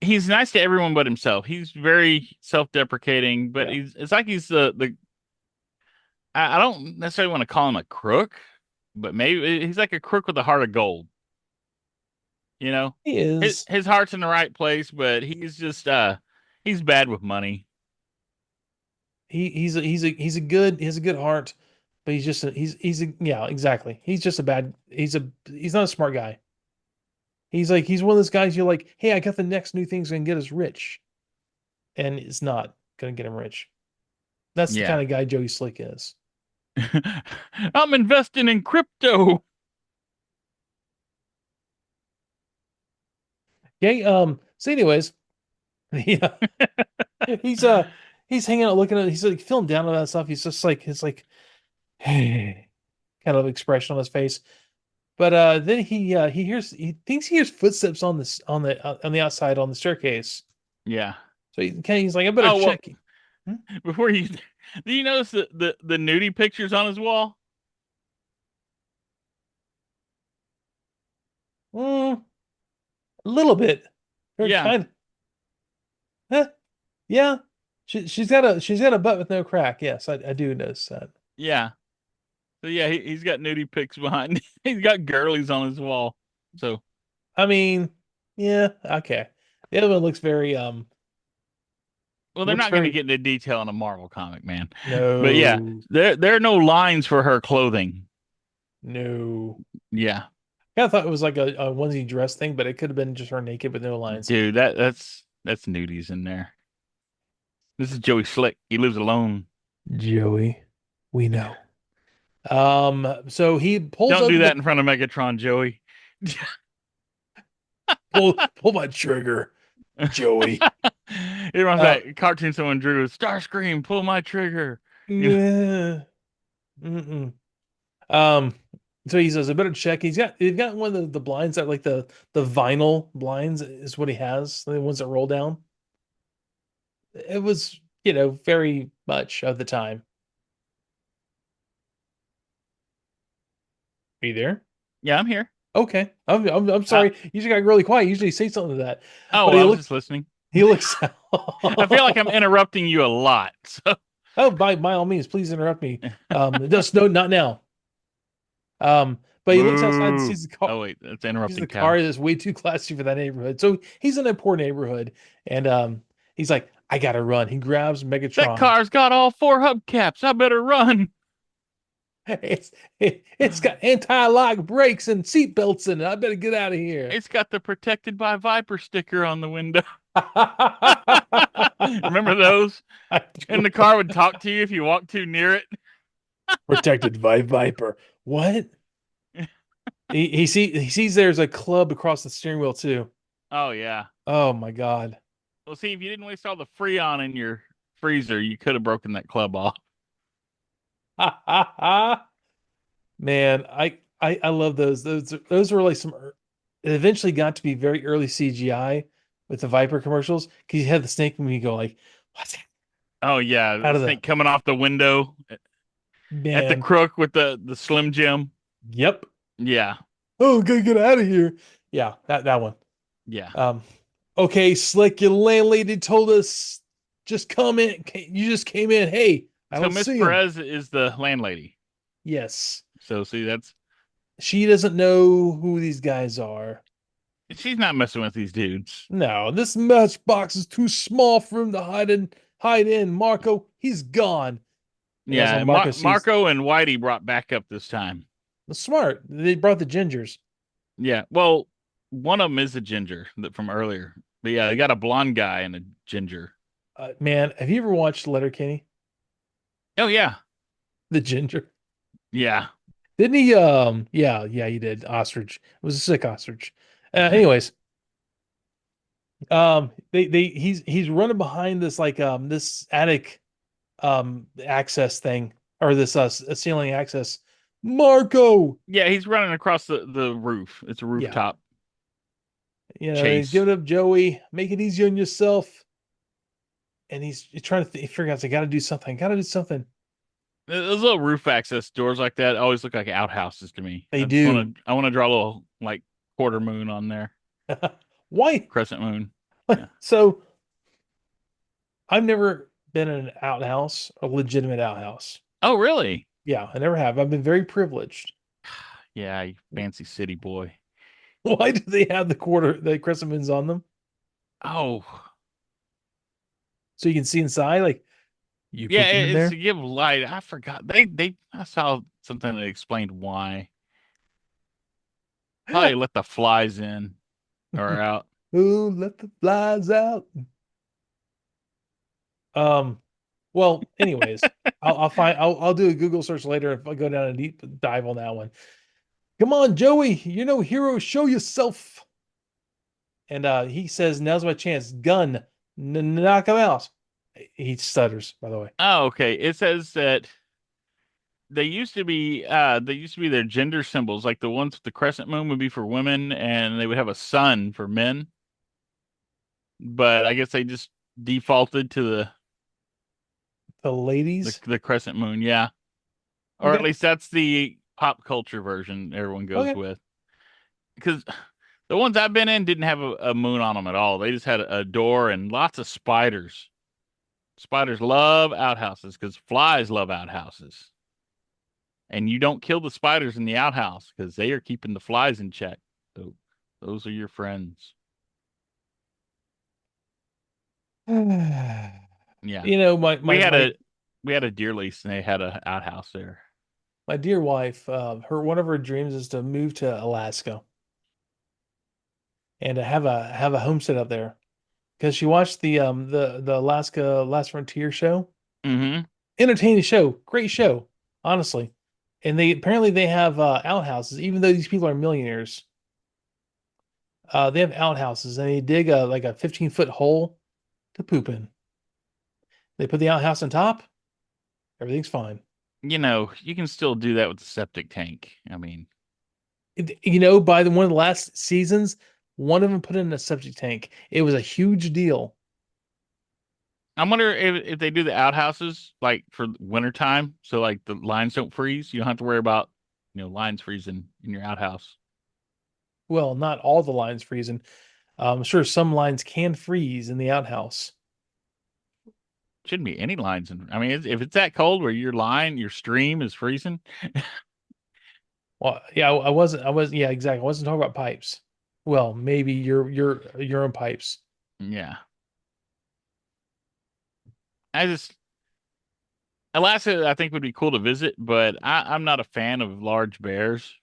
[SPEAKER 3] He's nice to everyone but himself. He's very self-deprecating, but
[SPEAKER 2] Yeah.
[SPEAKER 3] it's like he's the I don't necessarily want to call him a crook, but maybe he's like a crook with a heart of gold. You know,
[SPEAKER 2] He
[SPEAKER 3] his
[SPEAKER 2] is.
[SPEAKER 3] his heart's in the right place, but he's just he's bad with money.
[SPEAKER 2] He's he has a good heart, but he's a, yeah, exactly. He's not a smart guy. He's one of those guys you're like, hey, I got the next new thing's gonna get us rich. And it's not gonna get him rich. That's the
[SPEAKER 3] Yeah.
[SPEAKER 2] kind of guy Joey Slick is.
[SPEAKER 3] I'm investing in crypto.
[SPEAKER 2] Okay, so anyways, yeah. He's he's hanging out looking at he's like feeling down on that stuff. He's just like it's like kind of expression on his face. But then he thinks he hears footsteps on this on the outside on the staircase.
[SPEAKER 3] Yeah.
[SPEAKER 2] So he's like, I better
[SPEAKER 3] Oh well.
[SPEAKER 2] check. Hmm?
[SPEAKER 3] Before you, do you notice the nudie pictures on his wall?
[SPEAKER 2] Mm, a little bit. They're
[SPEAKER 3] Yeah.
[SPEAKER 2] kind of, yeah. She's got a butt with no crack. Yes, I do notice that.
[SPEAKER 3] Yeah. So yeah, he's got nudie pics behind. He's got girlies on his wall. So
[SPEAKER 2] I mean, yeah, okay. The other one looks very
[SPEAKER 3] well, they're
[SPEAKER 2] looks
[SPEAKER 3] not going to
[SPEAKER 2] very
[SPEAKER 3] get into detail in a Marvel comic, man. But yeah,
[SPEAKER 2] no
[SPEAKER 3] there are no lines for her clothing.
[SPEAKER 2] no.
[SPEAKER 3] Yeah,
[SPEAKER 2] I thought it was like a onesie dress thing, but it could have been just her naked with no lines.
[SPEAKER 3] dude, that's nudies in there. This is Joey Slick. He lives alone.
[SPEAKER 2] Joey, we know. So he pulls
[SPEAKER 3] Don't
[SPEAKER 2] up
[SPEAKER 3] do that
[SPEAKER 2] the
[SPEAKER 3] in front of Megatron, Joey.
[SPEAKER 2] pull my trigger, Joey.
[SPEAKER 3] It reminds that cartoon someone drew. Starscream, pull my trigger. You know?
[SPEAKER 2] Yeah. Mm-mm. Um, so he says, I better check. He's got one of the blinds that like the vinyl blinds is what he has, the ones that roll down. It was, very much of the time. Are you there?
[SPEAKER 3] Yeah, I'm here.
[SPEAKER 2] Okay. I'm sorry. You just got really quiet. Usually you say something to that.
[SPEAKER 3] Oh,
[SPEAKER 2] But
[SPEAKER 3] well, I was just listening.
[SPEAKER 2] he looks
[SPEAKER 3] I feel like I'm interrupting you a lot. So
[SPEAKER 2] Oh, by all means, please interrupt me. Just no, not now. But he looks outside and
[SPEAKER 3] Boo.
[SPEAKER 2] sees the car.
[SPEAKER 3] Oh wait, that's
[SPEAKER 2] Sees
[SPEAKER 3] interrupting
[SPEAKER 2] the
[SPEAKER 3] cow.
[SPEAKER 2] car that's way too classy for that neighborhood. So he's in a poor neighborhood, and He's like, I gotta run. He grabs
[SPEAKER 3] That
[SPEAKER 2] Megatron.
[SPEAKER 3] car's got all 4 hubcaps. I better run.
[SPEAKER 2] It's got anti-lock brakes and seat belts in it. I better get out of here.
[SPEAKER 3] It's got the protected by Viper sticker on the window. Remember those? And the car would talk to you if you walked too near it.
[SPEAKER 2] Protected by Viper. What? He sees there's a club across the steering wheel too.
[SPEAKER 3] Oh yeah.
[SPEAKER 2] Oh my god.
[SPEAKER 3] Well, see, if you didn't waste all the Freon in your freezer, you could have broken that club off.
[SPEAKER 2] Man, I love those. Those were like some. It eventually got to be very early CGI with the Viper commercials because you had the snake movie go like, what's that?
[SPEAKER 3] Oh yeah,
[SPEAKER 2] Out
[SPEAKER 3] the
[SPEAKER 2] of the-
[SPEAKER 3] snake coming off the window at the
[SPEAKER 2] Man.
[SPEAKER 3] crook with the Slim Jim.
[SPEAKER 2] Yep.
[SPEAKER 3] Yeah,
[SPEAKER 2] Oh, gotta get out of here. Yeah, that one.
[SPEAKER 3] yeah.
[SPEAKER 2] Okay, Slick, your landlady told us just come in. You just came in. Hey, I
[SPEAKER 3] So
[SPEAKER 2] don't
[SPEAKER 3] Miss
[SPEAKER 2] see him.
[SPEAKER 3] Perez is the landlady.
[SPEAKER 2] Yes.
[SPEAKER 3] So see, that's
[SPEAKER 2] She doesn't know who these guys are.
[SPEAKER 3] she's not messing with these dudes.
[SPEAKER 2] No, this matchbox is too small for him to hide in. Marco, he's gone. And that's
[SPEAKER 3] Yeah,
[SPEAKER 2] when Marco sees
[SPEAKER 3] Marco and Whitey brought back up this time.
[SPEAKER 2] smart. They brought the gingers.
[SPEAKER 3] Yeah, well, one of them is a ginger from earlier. But yeah, they got a blonde guy and a ginger.
[SPEAKER 2] Man, have you ever watched Letterkenny?
[SPEAKER 3] Oh yeah,
[SPEAKER 2] The ginger.
[SPEAKER 3] yeah.
[SPEAKER 2] Didn't he? Yeah, he did. Ostrich. It was a sick ostrich. Anyways, he's running behind this like this attic access thing or this ceiling access. Marco,
[SPEAKER 3] Yeah, he's running across the roof. It's a rooftop.
[SPEAKER 2] he's
[SPEAKER 3] Chase.
[SPEAKER 2] giving up Joey. Make it easy on yourself. And he's trying to figure out. I got to do something. Got to do something.
[SPEAKER 3] Those little roof access doors like that always look like outhouses to me.
[SPEAKER 2] They
[SPEAKER 3] I
[SPEAKER 2] do.
[SPEAKER 3] want to draw a little like quarter moon on there,
[SPEAKER 2] Why?
[SPEAKER 3] crescent moon.
[SPEAKER 2] So I've never been in an outhouse, a legitimate outhouse.
[SPEAKER 3] Oh, really?
[SPEAKER 2] Yeah, I never have. I've been very privileged.
[SPEAKER 3] Yeah, you fancy city boy.
[SPEAKER 2] Why do they have the crescent moons on them?
[SPEAKER 3] Oh,
[SPEAKER 2] So you can see inside? Like you
[SPEAKER 3] yeah,
[SPEAKER 2] put them in
[SPEAKER 3] it's
[SPEAKER 2] there?
[SPEAKER 3] to give light. I forgot. I saw something that explained why. Probably let the flies in or out.
[SPEAKER 2] Who let the flies out? Well, anyways, I'll do a Google search later if I go down a deep dive on that one. Come on, Joey, you're no hero, show yourself. And he says, now's my chance. Gun, knock him out. He stutters, by the way.
[SPEAKER 3] Oh, okay. It says that they used to be their gender symbols. Like the ones with the crescent moon would be for women, and they would have a sun for men. But I guess they just defaulted to
[SPEAKER 2] The ladies.
[SPEAKER 3] the crescent moon, yeah. Or at
[SPEAKER 2] Okay.
[SPEAKER 3] least that's the pop culture version everyone goes
[SPEAKER 2] Okay.
[SPEAKER 3] with. Because the ones I've been in didn't have a moon on them at all. They just had a door and lots of spiders. Spiders love outhouses because flies love outhouses. And you don't kill the spiders in the outhouse because they are keeping the flies in check. So those are your friends. Yeah.
[SPEAKER 2] You know, my
[SPEAKER 3] We had a deer lease and they had an outhouse there.
[SPEAKER 2] my dear wife, one of her dreams is to move to Alaska and to have a homestead up there because she watched the Alaska Last Frontier show.
[SPEAKER 3] Mm-hmm.
[SPEAKER 2] Entertaining show, great show, honestly. And they have outhouses, even though these people are millionaires. They have outhouses and they dig like a 15-foot hole to poop in. They put the outhouse on top, everything's fine.
[SPEAKER 3] You know, you can still do that with the septic tank. I mean,
[SPEAKER 2] By one of the last seasons, one of them put in a septic tank. It was a huge deal.
[SPEAKER 3] I wonder if they do the outhouses like for wintertime, so like the lines don't freeze. You don't have to worry about, lines freezing in your outhouse.
[SPEAKER 2] Well, not all the lines freezing. I'm sure some lines can freeze in the outhouse.
[SPEAKER 3] Shouldn't be any lines in. I mean, if it's that cold where your stream is freezing.
[SPEAKER 2] Well, yeah, yeah, exactly. I wasn't talking about pipes. Well, maybe your own pipes.
[SPEAKER 3] Yeah. I just Alaska, I think would be cool to visit, but I'm not a fan of large bears.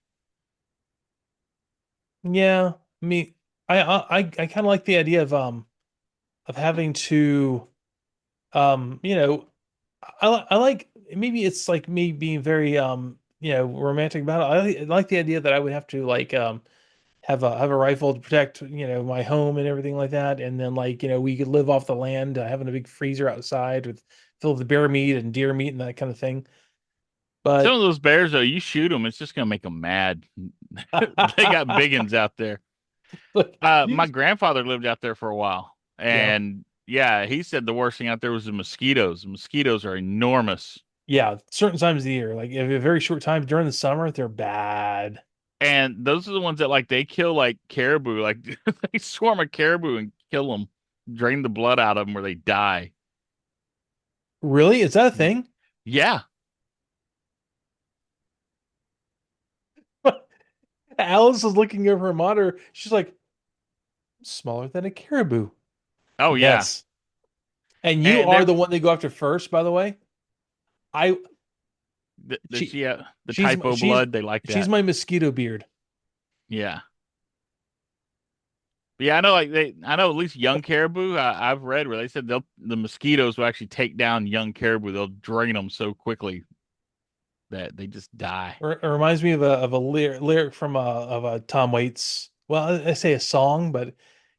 [SPEAKER 2] Yeah, I mean, I kind of like the idea of having to you know, I like maybe it's like me being very romantic about it. I like the idea that I would have to like have a rifle to protect my home and everything like that, and then like we could live off the land, having a big freezer outside with filled with bear meat and deer meat and that kind of thing.
[SPEAKER 3] Some
[SPEAKER 2] But
[SPEAKER 3] of those bears, though, you shoot them, it's just gonna make them mad. They got big ones out there.
[SPEAKER 2] look,
[SPEAKER 3] My grandfather lived out there for a while,
[SPEAKER 2] yeah,
[SPEAKER 3] and yeah, he said the worst thing out there was the mosquitoes. The mosquitoes are enormous,
[SPEAKER 2] yeah, certain times of the year, like if a very short time during the summer, they're bad.
[SPEAKER 3] and those are the ones that like they kill like caribou, like they swarm a caribou and kill them, drain the blood out of them where they die.
[SPEAKER 2] Really? Is that a thing?
[SPEAKER 3] Yeah,
[SPEAKER 2] Alice is looking over her monitor. She's like, smaller than a caribou.
[SPEAKER 3] oh yeah,
[SPEAKER 2] Yes. And you
[SPEAKER 3] and
[SPEAKER 2] are
[SPEAKER 3] they're
[SPEAKER 2] the one they go after first, by the way. I she
[SPEAKER 3] yeah, the
[SPEAKER 2] she's
[SPEAKER 3] typo
[SPEAKER 2] she's
[SPEAKER 3] blood they like
[SPEAKER 2] she's
[SPEAKER 3] that.
[SPEAKER 2] my mosquito beard.
[SPEAKER 3] Yeah. But yeah, I know I know at least young caribou. I've read where they said the mosquitoes will actually take down young caribou. They'll drain them so quickly that they just die.
[SPEAKER 2] It reminds me of a lyric from a Tom Waits. Well, I say a song, but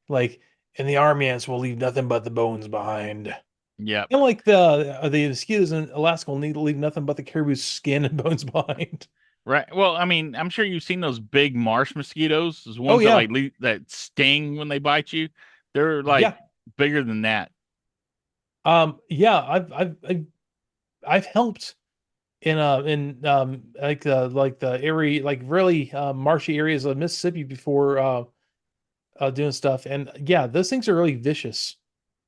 [SPEAKER 2] like, and the army ants will leave nothing but the bones behind.
[SPEAKER 3] Yep.
[SPEAKER 2] And like the mosquitoes in Alaska will need to leave nothing but the caribou's skin and bones behind.
[SPEAKER 3] Right. Well, I mean, I'm sure you've seen those big marsh mosquitoes, those
[SPEAKER 2] Oh
[SPEAKER 3] ones that
[SPEAKER 2] yeah,
[SPEAKER 3] that sting when they bite you. They're like
[SPEAKER 2] yeah.
[SPEAKER 3] bigger than that.
[SPEAKER 2] Yeah, I've helped in like the area, like really marshy areas of Mississippi before doing stuff, and yeah, those things are really vicious.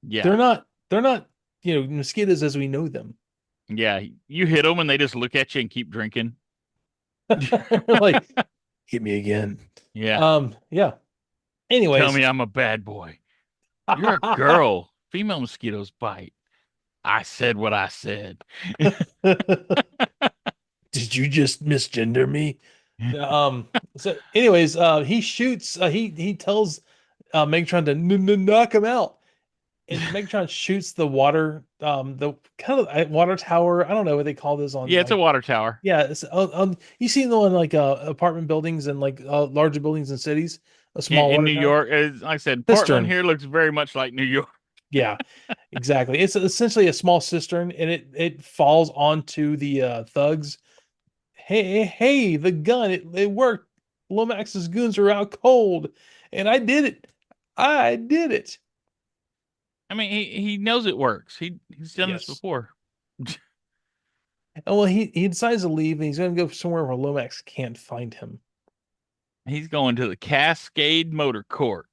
[SPEAKER 3] Yeah.
[SPEAKER 2] They're not mosquitoes as we know them.
[SPEAKER 3] Yeah. You hit them and they just look at you and keep drinking.
[SPEAKER 2] Like, hit me again.
[SPEAKER 3] Yeah.
[SPEAKER 2] Yeah.
[SPEAKER 3] Tell
[SPEAKER 2] Anyways,
[SPEAKER 3] me I'm a bad boy. You're a girl. Female mosquitoes bite. I said what I said.
[SPEAKER 2] did you just misgender me? So anyways, he shoots he tells Megatron to knock him out. And Megatron shoots the water the kind of water tower. I don't know what they call this on
[SPEAKER 3] Yeah, it's a
[SPEAKER 2] like
[SPEAKER 3] water tower.
[SPEAKER 2] yeah, it's you see them on like apartment buildings and like larger buildings in cities, a
[SPEAKER 3] Yeah,
[SPEAKER 2] small
[SPEAKER 3] in
[SPEAKER 2] water
[SPEAKER 3] New
[SPEAKER 2] tower.
[SPEAKER 3] York, like I said, Portland
[SPEAKER 2] Cistern.
[SPEAKER 3] here looks very much like New York.
[SPEAKER 2] Yeah, exactly. It's essentially a small cistern and it falls onto the thugs. Hey, the gun, it worked. Lomax's goons are out cold, and I did it. I did it.
[SPEAKER 3] I mean, he knows it works. He's done this
[SPEAKER 2] Yes.
[SPEAKER 3] before.
[SPEAKER 2] And well, he decides to leave, and he's going to go somewhere where Lomax can't find him.
[SPEAKER 3] He's going to the Cascade Motor Court.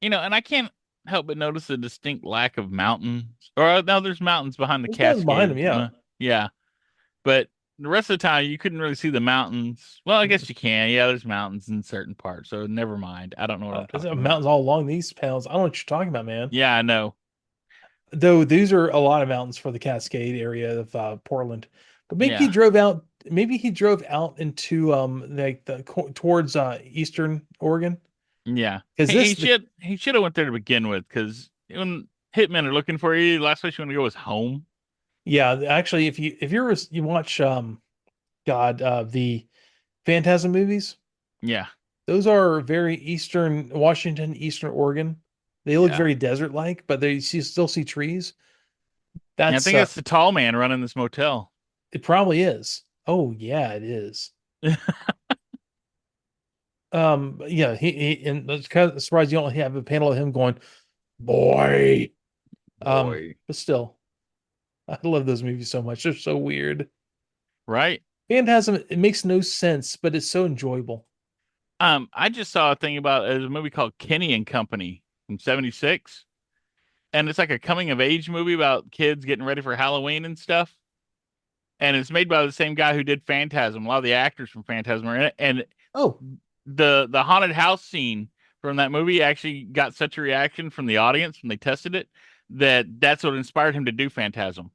[SPEAKER 3] And I can't help but notice a distinct lack of mountains. Or no, there's mountains behind the
[SPEAKER 2] There's nothing behind him,
[SPEAKER 3] Cascade.
[SPEAKER 2] yeah.
[SPEAKER 3] Yeah, but the rest of the time you couldn't really see the mountains. Well, I guess you can. Yeah, there's mountains in certain parts. So never mind. I don't know what I'm
[SPEAKER 2] There's
[SPEAKER 3] talking about.
[SPEAKER 2] mountains all along these panels. I don't know what you're talking about, man.
[SPEAKER 3] Yeah, I know.
[SPEAKER 2] Though these are a lot of mountains for the Cascade area of Portland. But maybe he
[SPEAKER 3] Yeah,
[SPEAKER 2] drove out. Maybe he drove out into like towards Eastern Oregon
[SPEAKER 3] yeah.
[SPEAKER 2] because
[SPEAKER 3] He
[SPEAKER 2] this
[SPEAKER 3] he should have went there to begin with because when hitmen are looking for you, the last place you want to go is home.
[SPEAKER 2] yeah, actually if you watch God the Phantasm movies,
[SPEAKER 3] Yeah,
[SPEAKER 2] those are very Eastern Washington, Eastern Oregon. They look
[SPEAKER 3] yeah.
[SPEAKER 2] very desert like, but still see trees.
[SPEAKER 3] Yeah, I
[SPEAKER 2] That's
[SPEAKER 3] think that's the tall man running this motel.
[SPEAKER 2] it probably is. Oh yeah, it is. Yeah, he and it's kind of surprised you don't have a panel of him going, boy.
[SPEAKER 3] Boy,
[SPEAKER 2] But still, I love those movies so much. They're so weird.
[SPEAKER 3] right?
[SPEAKER 2] Phantasm, it makes no sense, but it's so enjoyable.
[SPEAKER 3] I just saw a thing about there's a movie called Kenny and Company from '76, and it's like a coming of age movie about kids getting ready for Halloween and stuff. And it's made by the same guy who did Phantasm. A lot of the actors from Phantasm are in it, and
[SPEAKER 2] Oh,
[SPEAKER 3] the haunted house scene from that movie actually got such a reaction from the audience when they tested it that's what inspired him to do Phantasm.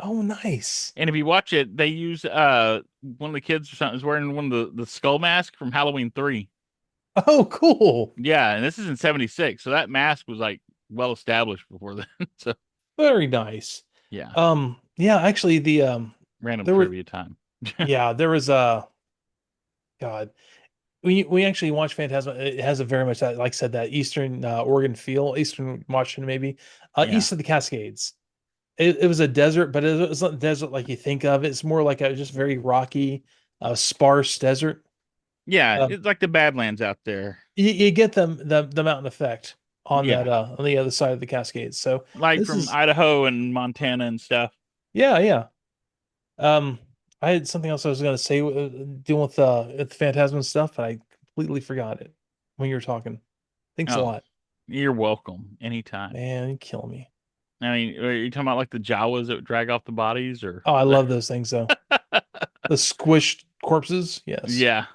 [SPEAKER 2] Oh, nice.
[SPEAKER 3] And if you watch it, they use one of the kids or something is wearing one of the skull mask from Halloween 3.
[SPEAKER 2] Oh, cool.
[SPEAKER 3] Yeah, and this is in 76, so that mask was like well established before then. So
[SPEAKER 2] Very nice.
[SPEAKER 3] yeah,
[SPEAKER 2] Yeah, actually
[SPEAKER 3] random
[SPEAKER 2] there was
[SPEAKER 3] trivia time.
[SPEAKER 2] yeah, there was God. We actually watched Phantasma. It has a very much that, like I said, that Eastern Oregon feel, Eastern Washington maybe,
[SPEAKER 3] Yeah.
[SPEAKER 2] east of the Cascades. It was a desert, but it's not a desert like you think of. It's more like a just very rocky, sparse desert.
[SPEAKER 3] Yeah,
[SPEAKER 2] Um,
[SPEAKER 3] it's like the Badlands out there.
[SPEAKER 2] you get the mountain effect on that
[SPEAKER 3] Yeah,
[SPEAKER 2] on the other side of the Cascades. So
[SPEAKER 3] like
[SPEAKER 2] this
[SPEAKER 3] from
[SPEAKER 2] is
[SPEAKER 3] Idaho and Montana and stuff.
[SPEAKER 2] yeah. Um, I had something else I was going to say dealing with the Phantasm stuff, but I completely forgot it when you were talking. Thanks a
[SPEAKER 3] Oh,
[SPEAKER 2] lot,
[SPEAKER 3] you're welcome anytime.
[SPEAKER 2] man. You kill me.
[SPEAKER 3] I mean, are you talking about like the Jawas that would drag off the bodies or?
[SPEAKER 2] Oh, I love those things though. The squished corpses. Yes,
[SPEAKER 3] Yeah,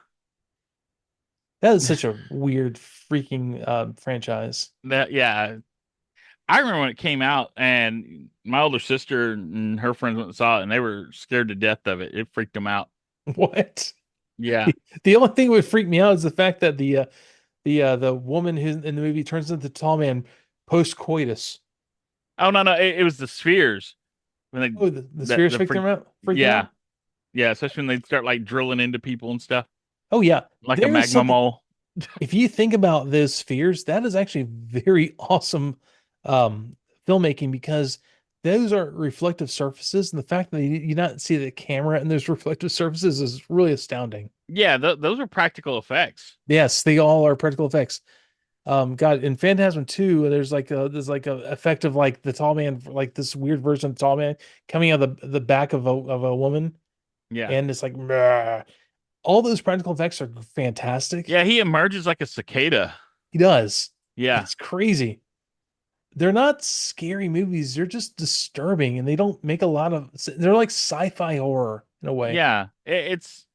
[SPEAKER 2] that is such a weird freaking franchise.
[SPEAKER 3] yeah. I remember when it came out, and my older sister and her friends went and saw it, and they were scared to death of it. It freaked them out.
[SPEAKER 2] What?
[SPEAKER 3] Yeah.
[SPEAKER 2] The only thing that would freak me out is the fact that the woman who in the movie turns into tall man post coitus.
[SPEAKER 3] Oh no, no, it was the spheres when they
[SPEAKER 2] Oh, the
[SPEAKER 3] that
[SPEAKER 2] spheres
[SPEAKER 3] the
[SPEAKER 2] freaked
[SPEAKER 3] freak.
[SPEAKER 2] them out. Freaked them
[SPEAKER 3] Yeah,
[SPEAKER 2] out.
[SPEAKER 3] yeah, especially when they start like drilling into people and stuff,
[SPEAKER 2] Oh yeah,
[SPEAKER 3] like a
[SPEAKER 2] there is
[SPEAKER 3] magma
[SPEAKER 2] something.
[SPEAKER 3] mole.
[SPEAKER 2] If you think about those spheres, that is actually very awesome um, filmmaking because those are reflective surfaces, and the fact that you not see the camera in those reflective surfaces is really astounding.
[SPEAKER 3] Yeah, those are practical effects.
[SPEAKER 2] Yes, they all are practical effects. God, in Phantasm 2, there's like a effect of like the tall man, like this weird version of the tall man coming out of the back of a woman,
[SPEAKER 3] Yeah,
[SPEAKER 2] and it's like "Meh." All those practical effects are fantastic.
[SPEAKER 3] yeah, he emerges like a cicada.
[SPEAKER 2] He does.
[SPEAKER 3] Yeah,
[SPEAKER 2] It's crazy. They're not scary movies. They're just disturbing, and they don't make a lot of. They're like sci-fi horror in a way.
[SPEAKER 3] yeah, it's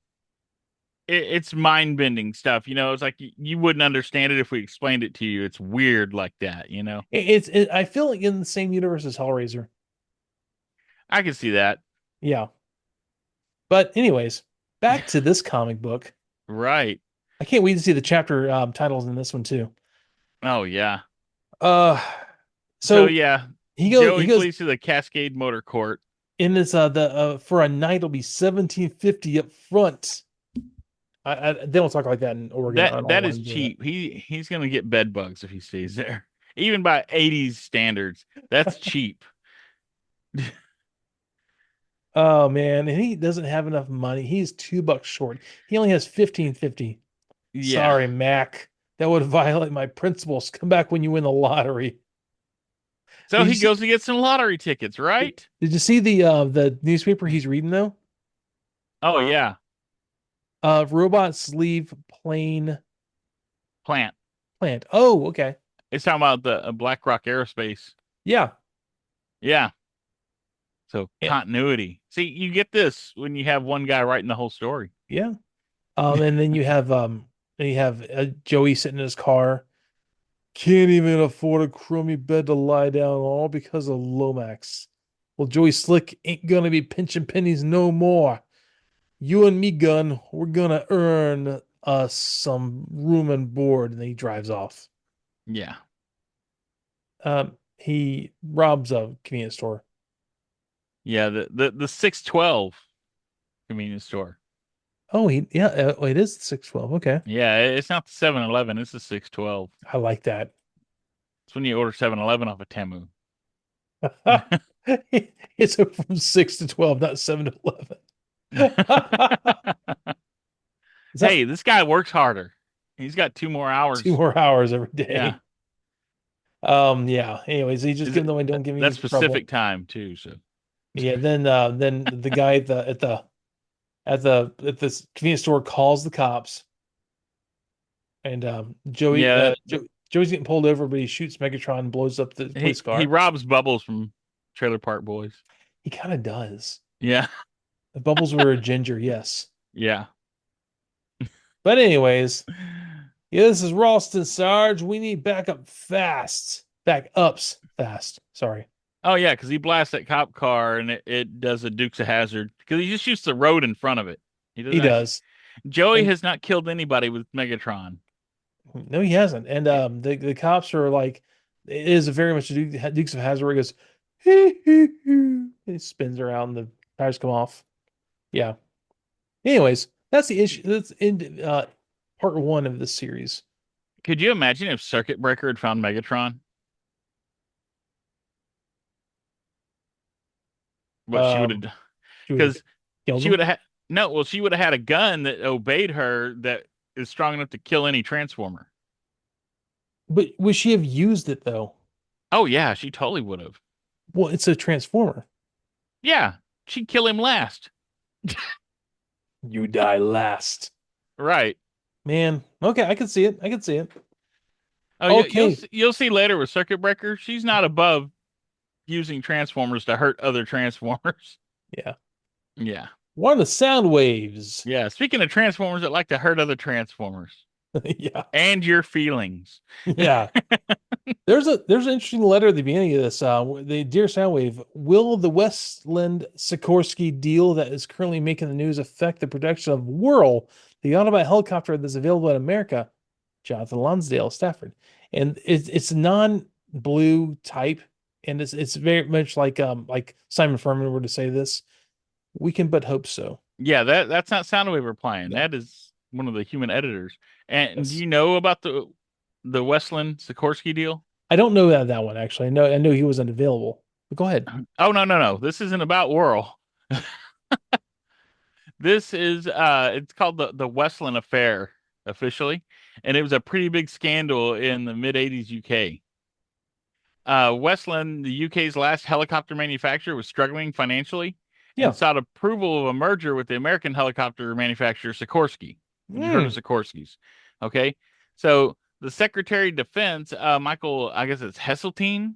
[SPEAKER 3] mind bending stuff. It's like you wouldn't understand it if we explained it to you. It's weird like that.
[SPEAKER 2] I feel like in the same universe as Hellraiser.
[SPEAKER 3] I can see that.
[SPEAKER 2] Yeah. But anyways, back to this comic book.
[SPEAKER 3] Right.
[SPEAKER 2] I can't wait to see the chapter titles in this one too.
[SPEAKER 3] Oh yeah.
[SPEAKER 2] Uh,
[SPEAKER 3] So
[SPEAKER 2] so
[SPEAKER 3] yeah,
[SPEAKER 2] he
[SPEAKER 3] Joey
[SPEAKER 2] goes
[SPEAKER 3] flees to the Cascade Motor Court.
[SPEAKER 2] in this the for a night it'll be 1750 up front. They don't talk like that in Oregon. I don't know
[SPEAKER 3] That
[SPEAKER 2] why
[SPEAKER 3] is
[SPEAKER 2] I'm doing that.
[SPEAKER 3] cheap. He's gonna get bed bugs if he stays there. Even by 80s standards, that's cheap.
[SPEAKER 2] Oh man, and he doesn't have enough money. He's $2 short. He only has 1550.
[SPEAKER 3] Yeah.
[SPEAKER 2] Sorry, Mac. That would violate my principles. Come back when you win the lottery.
[SPEAKER 3] So
[SPEAKER 2] Did you
[SPEAKER 3] he
[SPEAKER 2] see,
[SPEAKER 3] goes to get some lottery tickets, right?
[SPEAKER 2] did you see the newspaper he's reading though?
[SPEAKER 3] Oh yeah.
[SPEAKER 2] Robots leave plane
[SPEAKER 3] Plant.
[SPEAKER 2] plant. Oh, okay.
[SPEAKER 3] It's talking about the Black Rock Aerospace.
[SPEAKER 2] Yeah.
[SPEAKER 3] Yeah. So
[SPEAKER 2] Yeah.
[SPEAKER 3] continuity. See, you get this when you have one guy writing the whole story.
[SPEAKER 2] Yeah. And then you have Joey sitting in his car. Can't even afford a crummy bed to lie down on, all because of Lomax. Well, Joey Slick ain't gonna be pinching pennies no more. You and me, Gun, we're gonna earn us some room and board. And then he drives off.
[SPEAKER 3] Yeah.
[SPEAKER 2] He robs a convenience store.
[SPEAKER 3] Yeah, the 612 convenience store.
[SPEAKER 2] Oh, it is 612. Okay.
[SPEAKER 3] Yeah, it's not the 7-Eleven, it's the 612.
[SPEAKER 2] I like that.
[SPEAKER 3] It's when you order 7-Eleven off of Temu.
[SPEAKER 2] It's from 6 to 12, not 7 to 11. Is that
[SPEAKER 3] Hey, this guy works harder. He's got 2 more hours.
[SPEAKER 2] 2 more hours every
[SPEAKER 3] Yeah.
[SPEAKER 2] day? Yeah. Anyways, he just
[SPEAKER 3] Is
[SPEAKER 2] give
[SPEAKER 3] it,
[SPEAKER 2] them away, don't give me
[SPEAKER 3] that's
[SPEAKER 2] any trouble.
[SPEAKER 3] Pacific time too, so
[SPEAKER 2] Yeah, then the guy at this convenience store calls the cops, and
[SPEAKER 3] yeah,
[SPEAKER 2] Joey's getting pulled over, but he shoots Megatron and blows up the police
[SPEAKER 3] he
[SPEAKER 2] car.
[SPEAKER 3] robs Bubbles from Trailer Park Boys.
[SPEAKER 2] He kind of does.
[SPEAKER 3] Yeah.
[SPEAKER 2] The bubbles were a ginger, yes.
[SPEAKER 3] Yeah.
[SPEAKER 2] But anyways, yeah, this is Ralston Sarge. We need backups fast. Sorry.
[SPEAKER 3] Oh yeah, because he blasts that cop car and it does a Dukes of Hazzard because he just shoots the road in front of it. He doesn't
[SPEAKER 2] He
[SPEAKER 3] actually.
[SPEAKER 2] does.
[SPEAKER 3] Joey
[SPEAKER 2] And
[SPEAKER 3] has not killed anybody with Megatron.
[SPEAKER 2] no, he hasn't. And the cops are like, it is very much Dukes of Hazzard where he goes, hee, hee, hee. He spins around, the tires come off. Yeah. Anyways, that's the issue. That's in part one of this series.
[SPEAKER 3] Could you imagine if Circuit Breaker had found Megatron? What she would have,
[SPEAKER 2] She would have
[SPEAKER 3] because
[SPEAKER 2] killed
[SPEAKER 3] she
[SPEAKER 2] him.
[SPEAKER 3] would have had no. Well, she would have had a gun that obeyed her that is strong enough to kill any Transformer.
[SPEAKER 2] But would she have used it though?
[SPEAKER 3] Oh yeah, she totally would have.
[SPEAKER 2] Well, it's a transformer.
[SPEAKER 3] Yeah, she'd kill him last.
[SPEAKER 2] You die last.
[SPEAKER 3] Right.
[SPEAKER 2] Man, okay, I can see it. I can see it.
[SPEAKER 3] Oh,
[SPEAKER 2] Okay.
[SPEAKER 3] you'll see later with Circuit Breaker. She's not above using Transformers to hurt other Transformers.
[SPEAKER 2] Yeah.
[SPEAKER 3] Yeah.
[SPEAKER 2] One of the sound waves.
[SPEAKER 3] Yeah. Speaking of Transformers that like to hurt other Transformers
[SPEAKER 2] Yeah.
[SPEAKER 3] and your feelings.
[SPEAKER 2] Yeah. There's an interesting letter at the beginning of this. The Dear Soundwave, will the Westland Sikorsky deal that is currently making the news affect the production of Whirl, the Autobot helicopter that's available in America? Jonathan Lonsdale, Stafford. And it's non-blue type, and it's very much like Simon Furman were to say this. We can but hope so.
[SPEAKER 3] Yeah, that's not Soundwave replying.
[SPEAKER 2] Yeah.
[SPEAKER 3] That is one of the human editors. And
[SPEAKER 2] Yes.
[SPEAKER 3] do you know about the Westland Sikorsky deal?
[SPEAKER 2] I don't know that one actually. I know he wasn't available. But go ahead.
[SPEAKER 3] Oh no. This isn't about Whirl. This is it's called the Westland affair officially, and it was a pretty big scandal in the mid 80s UK. Westland, the UK's last helicopter manufacturer, was struggling financially
[SPEAKER 2] Yeah.
[SPEAKER 3] and sought approval of a merger with the American helicopter manufacturer Sikorsky. You heard of Sikorsky's. Okay. So the Secretary of Defense, Michael, I guess it's Heseltine,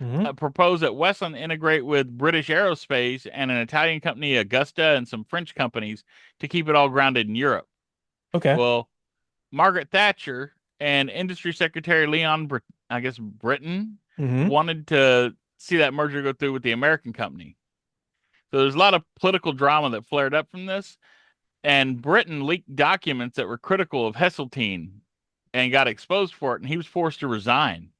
[SPEAKER 2] Mhm.
[SPEAKER 3] proposed that Westland integrate with British Aerospace and an Italian company, Augusta, and some French companies to keep it all grounded in Europe.
[SPEAKER 2] Okay.
[SPEAKER 3] Well, Margaret Thatcher and Industry Secretary Leon, Britton,
[SPEAKER 2] Mhm.
[SPEAKER 3] wanted to see that merger go through with the American company. So there's a lot of political drama that flared up from this. And Britain leaked documents that were critical of Heseltine and got exposed for it, and he was forced to resign.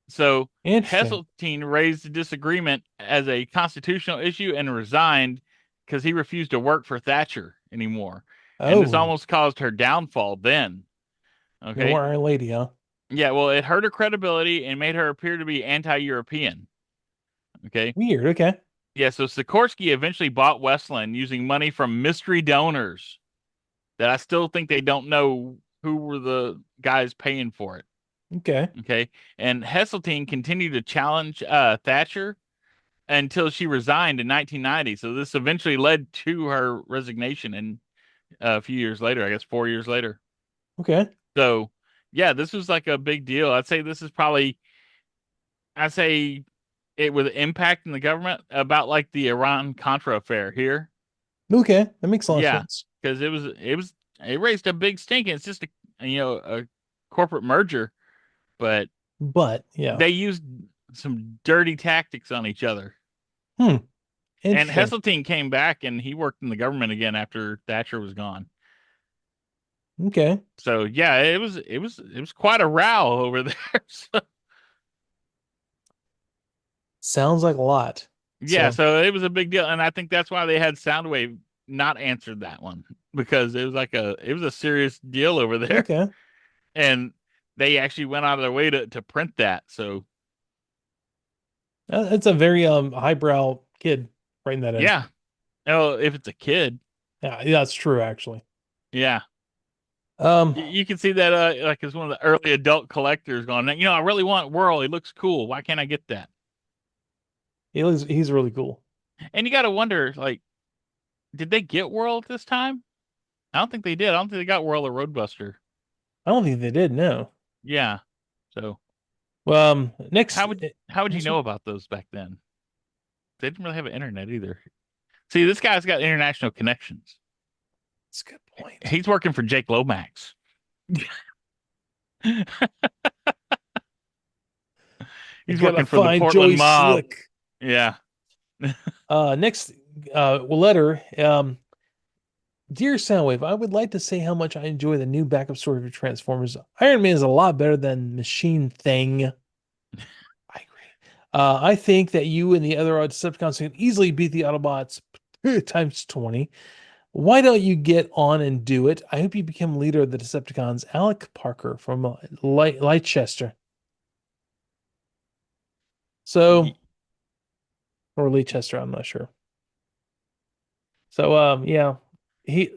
[SPEAKER 3] So
[SPEAKER 2] Interesting.
[SPEAKER 3] Heseltine raised the disagreement as a constitutional issue and resigned because he refused to work for Thatcher anymore. And this
[SPEAKER 2] Oh,
[SPEAKER 3] almost caused her downfall then.
[SPEAKER 2] no
[SPEAKER 3] Okay.
[SPEAKER 2] more Iron Lady, huh?
[SPEAKER 3] Yeah, well, it hurt her credibility and made her appear to be anti-European. Okay.
[SPEAKER 2] Weird. Okay.
[SPEAKER 3] Yeah, so Sikorsky eventually bought Westland using money from mystery donors that I still think they don't know who were the guys paying for it.
[SPEAKER 2] Okay.
[SPEAKER 3] Okay. And Heseltine continued to challenge Thatcher until she resigned in 1990. So this eventually led to her resignation in a few years later, I guess 4 years later.
[SPEAKER 2] Okay.
[SPEAKER 3] So yeah, this was like a big deal. I'd say this is probably, I'd say it with impact in the government about like the Iran Contra affair here.
[SPEAKER 2] Okay. That makes a lot of
[SPEAKER 3] Yeah,
[SPEAKER 2] sense.
[SPEAKER 3] because it raised a big stink. It's just a corporate merger, but
[SPEAKER 2] But yeah.
[SPEAKER 3] they used some dirty tactics on each other. And
[SPEAKER 2] Interesting.
[SPEAKER 3] Heseltine came back and he worked in the government again after Thatcher was gone.
[SPEAKER 2] Okay.
[SPEAKER 3] So yeah, it was quite a row over there. So,
[SPEAKER 2] Sounds like a lot.
[SPEAKER 3] yeah, so it was a big deal, and I think that's why they had Soundwave not answered that one because it was a serious deal over there,
[SPEAKER 2] Okay.
[SPEAKER 3] and they actually went out of their way to print that. So
[SPEAKER 2] It's a very highbrow kid writing that in.
[SPEAKER 3] yeah, oh, if it's a kid,
[SPEAKER 2] Yeah, that's true actually.
[SPEAKER 3] yeah.
[SPEAKER 2] Um
[SPEAKER 3] You can see that like as one of the early adult collectors going, I really want Whirl. He looks cool. Why can't I get that?
[SPEAKER 2] he's really cool.
[SPEAKER 3] And you got to wonder, like, did they get Whirl at this time? I don't think they did. I don't think they got Whirl or Roadbuster.
[SPEAKER 2] I don't think they did, no.
[SPEAKER 3] Yeah. So
[SPEAKER 2] Well, next
[SPEAKER 3] how would you
[SPEAKER 2] next
[SPEAKER 3] know
[SPEAKER 2] one-
[SPEAKER 3] about those back then? They didn't really have an internet either. See, this guy's got international connections.
[SPEAKER 2] That's a good point.
[SPEAKER 3] He's working for Jake Lomax. He's
[SPEAKER 2] Gotta
[SPEAKER 3] working for the
[SPEAKER 2] find
[SPEAKER 3] Portland
[SPEAKER 2] Joey
[SPEAKER 3] mob.
[SPEAKER 2] Slick.
[SPEAKER 3] Yeah.
[SPEAKER 2] Next letter. Dear Soundwave, I would like to say how much I enjoy the new backup story for Transformers. Iron Man is a lot better than Machine Thing. I agree. I think that you and the other Decepticons can easily beat the Autobots times 20. Why don't you get on and do it? I hope you become leader of the Decepticons. Alec Parker from Leicester. So, or Leicester, I'm not sure. So, yeah, he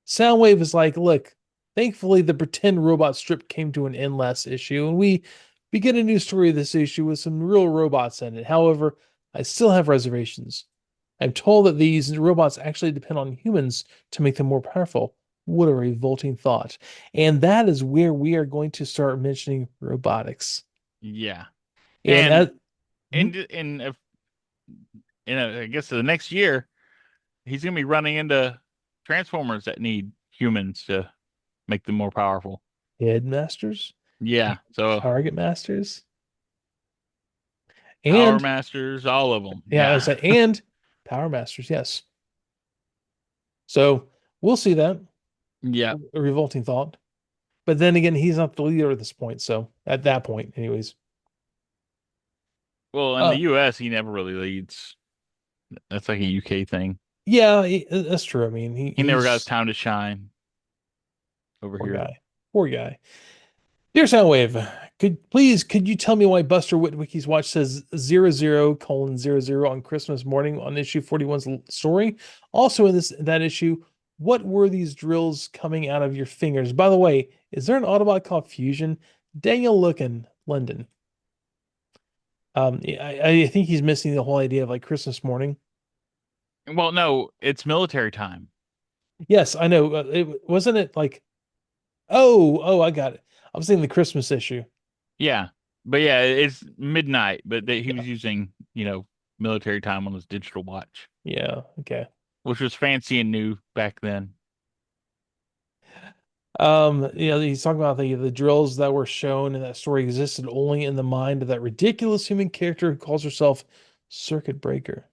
[SPEAKER 2] Soundwave is like, look, thankfully the pretend robot strip came to an end last issue, and we begin a new story of this issue with some real robots in it. However, I still have reservations. I'm told that these robots actually depend on humans to make them more powerful. What a revolting thought. And that is where we are going to start mentioning robotics.
[SPEAKER 3] Yeah.
[SPEAKER 2] And
[SPEAKER 3] And
[SPEAKER 2] hmm?
[SPEAKER 3] I guess the next year he's gonna be running into Transformers that need humans to make them more powerful.
[SPEAKER 2] Headmasters,
[SPEAKER 3] Yeah. So
[SPEAKER 2] target masters,
[SPEAKER 3] Power
[SPEAKER 2] and
[SPEAKER 3] Masters, all of them.
[SPEAKER 2] yeah, I
[SPEAKER 3] Yeah.
[SPEAKER 2] was like, and power masters, yes. So we'll see that.
[SPEAKER 3] Yeah.
[SPEAKER 2] A revolting thought. But then again, he's not the leader at this point. So at that point, anyways.
[SPEAKER 3] Well, in the
[SPEAKER 2] Uh,
[SPEAKER 3] US, he never really leads. That's like a UK thing.
[SPEAKER 2] yeah, that's true. I mean,
[SPEAKER 3] He never got his
[SPEAKER 2] he's
[SPEAKER 3] time to shine over
[SPEAKER 2] poor
[SPEAKER 3] here.
[SPEAKER 2] guy. Poor guy. Dear Soundwave, could you tell me why Buster Witwicky's watch says 00:00 on Christmas morning on issue 41's story? Also in that issue, what were these drills coming out of your fingers? By the way, is there an Autobot called Fusion? Daniel Lookin, London. I think he's missing the whole idea of like Christmas morning.
[SPEAKER 3] Well, no, it's military time.
[SPEAKER 2] Yes, I know. It wasn't it like I got it. I was thinking the Christmas issue.
[SPEAKER 3] Yeah. But yeah, it's midnight, but he
[SPEAKER 2] Yeah.
[SPEAKER 3] was using, military time on his digital watch,
[SPEAKER 2] Yeah. Okay.
[SPEAKER 3] which was fancy and new back then.
[SPEAKER 2] He's talking about the drills that were shown in that story existed only in the mind of that ridiculous human character who calls herself Circuit Breaker.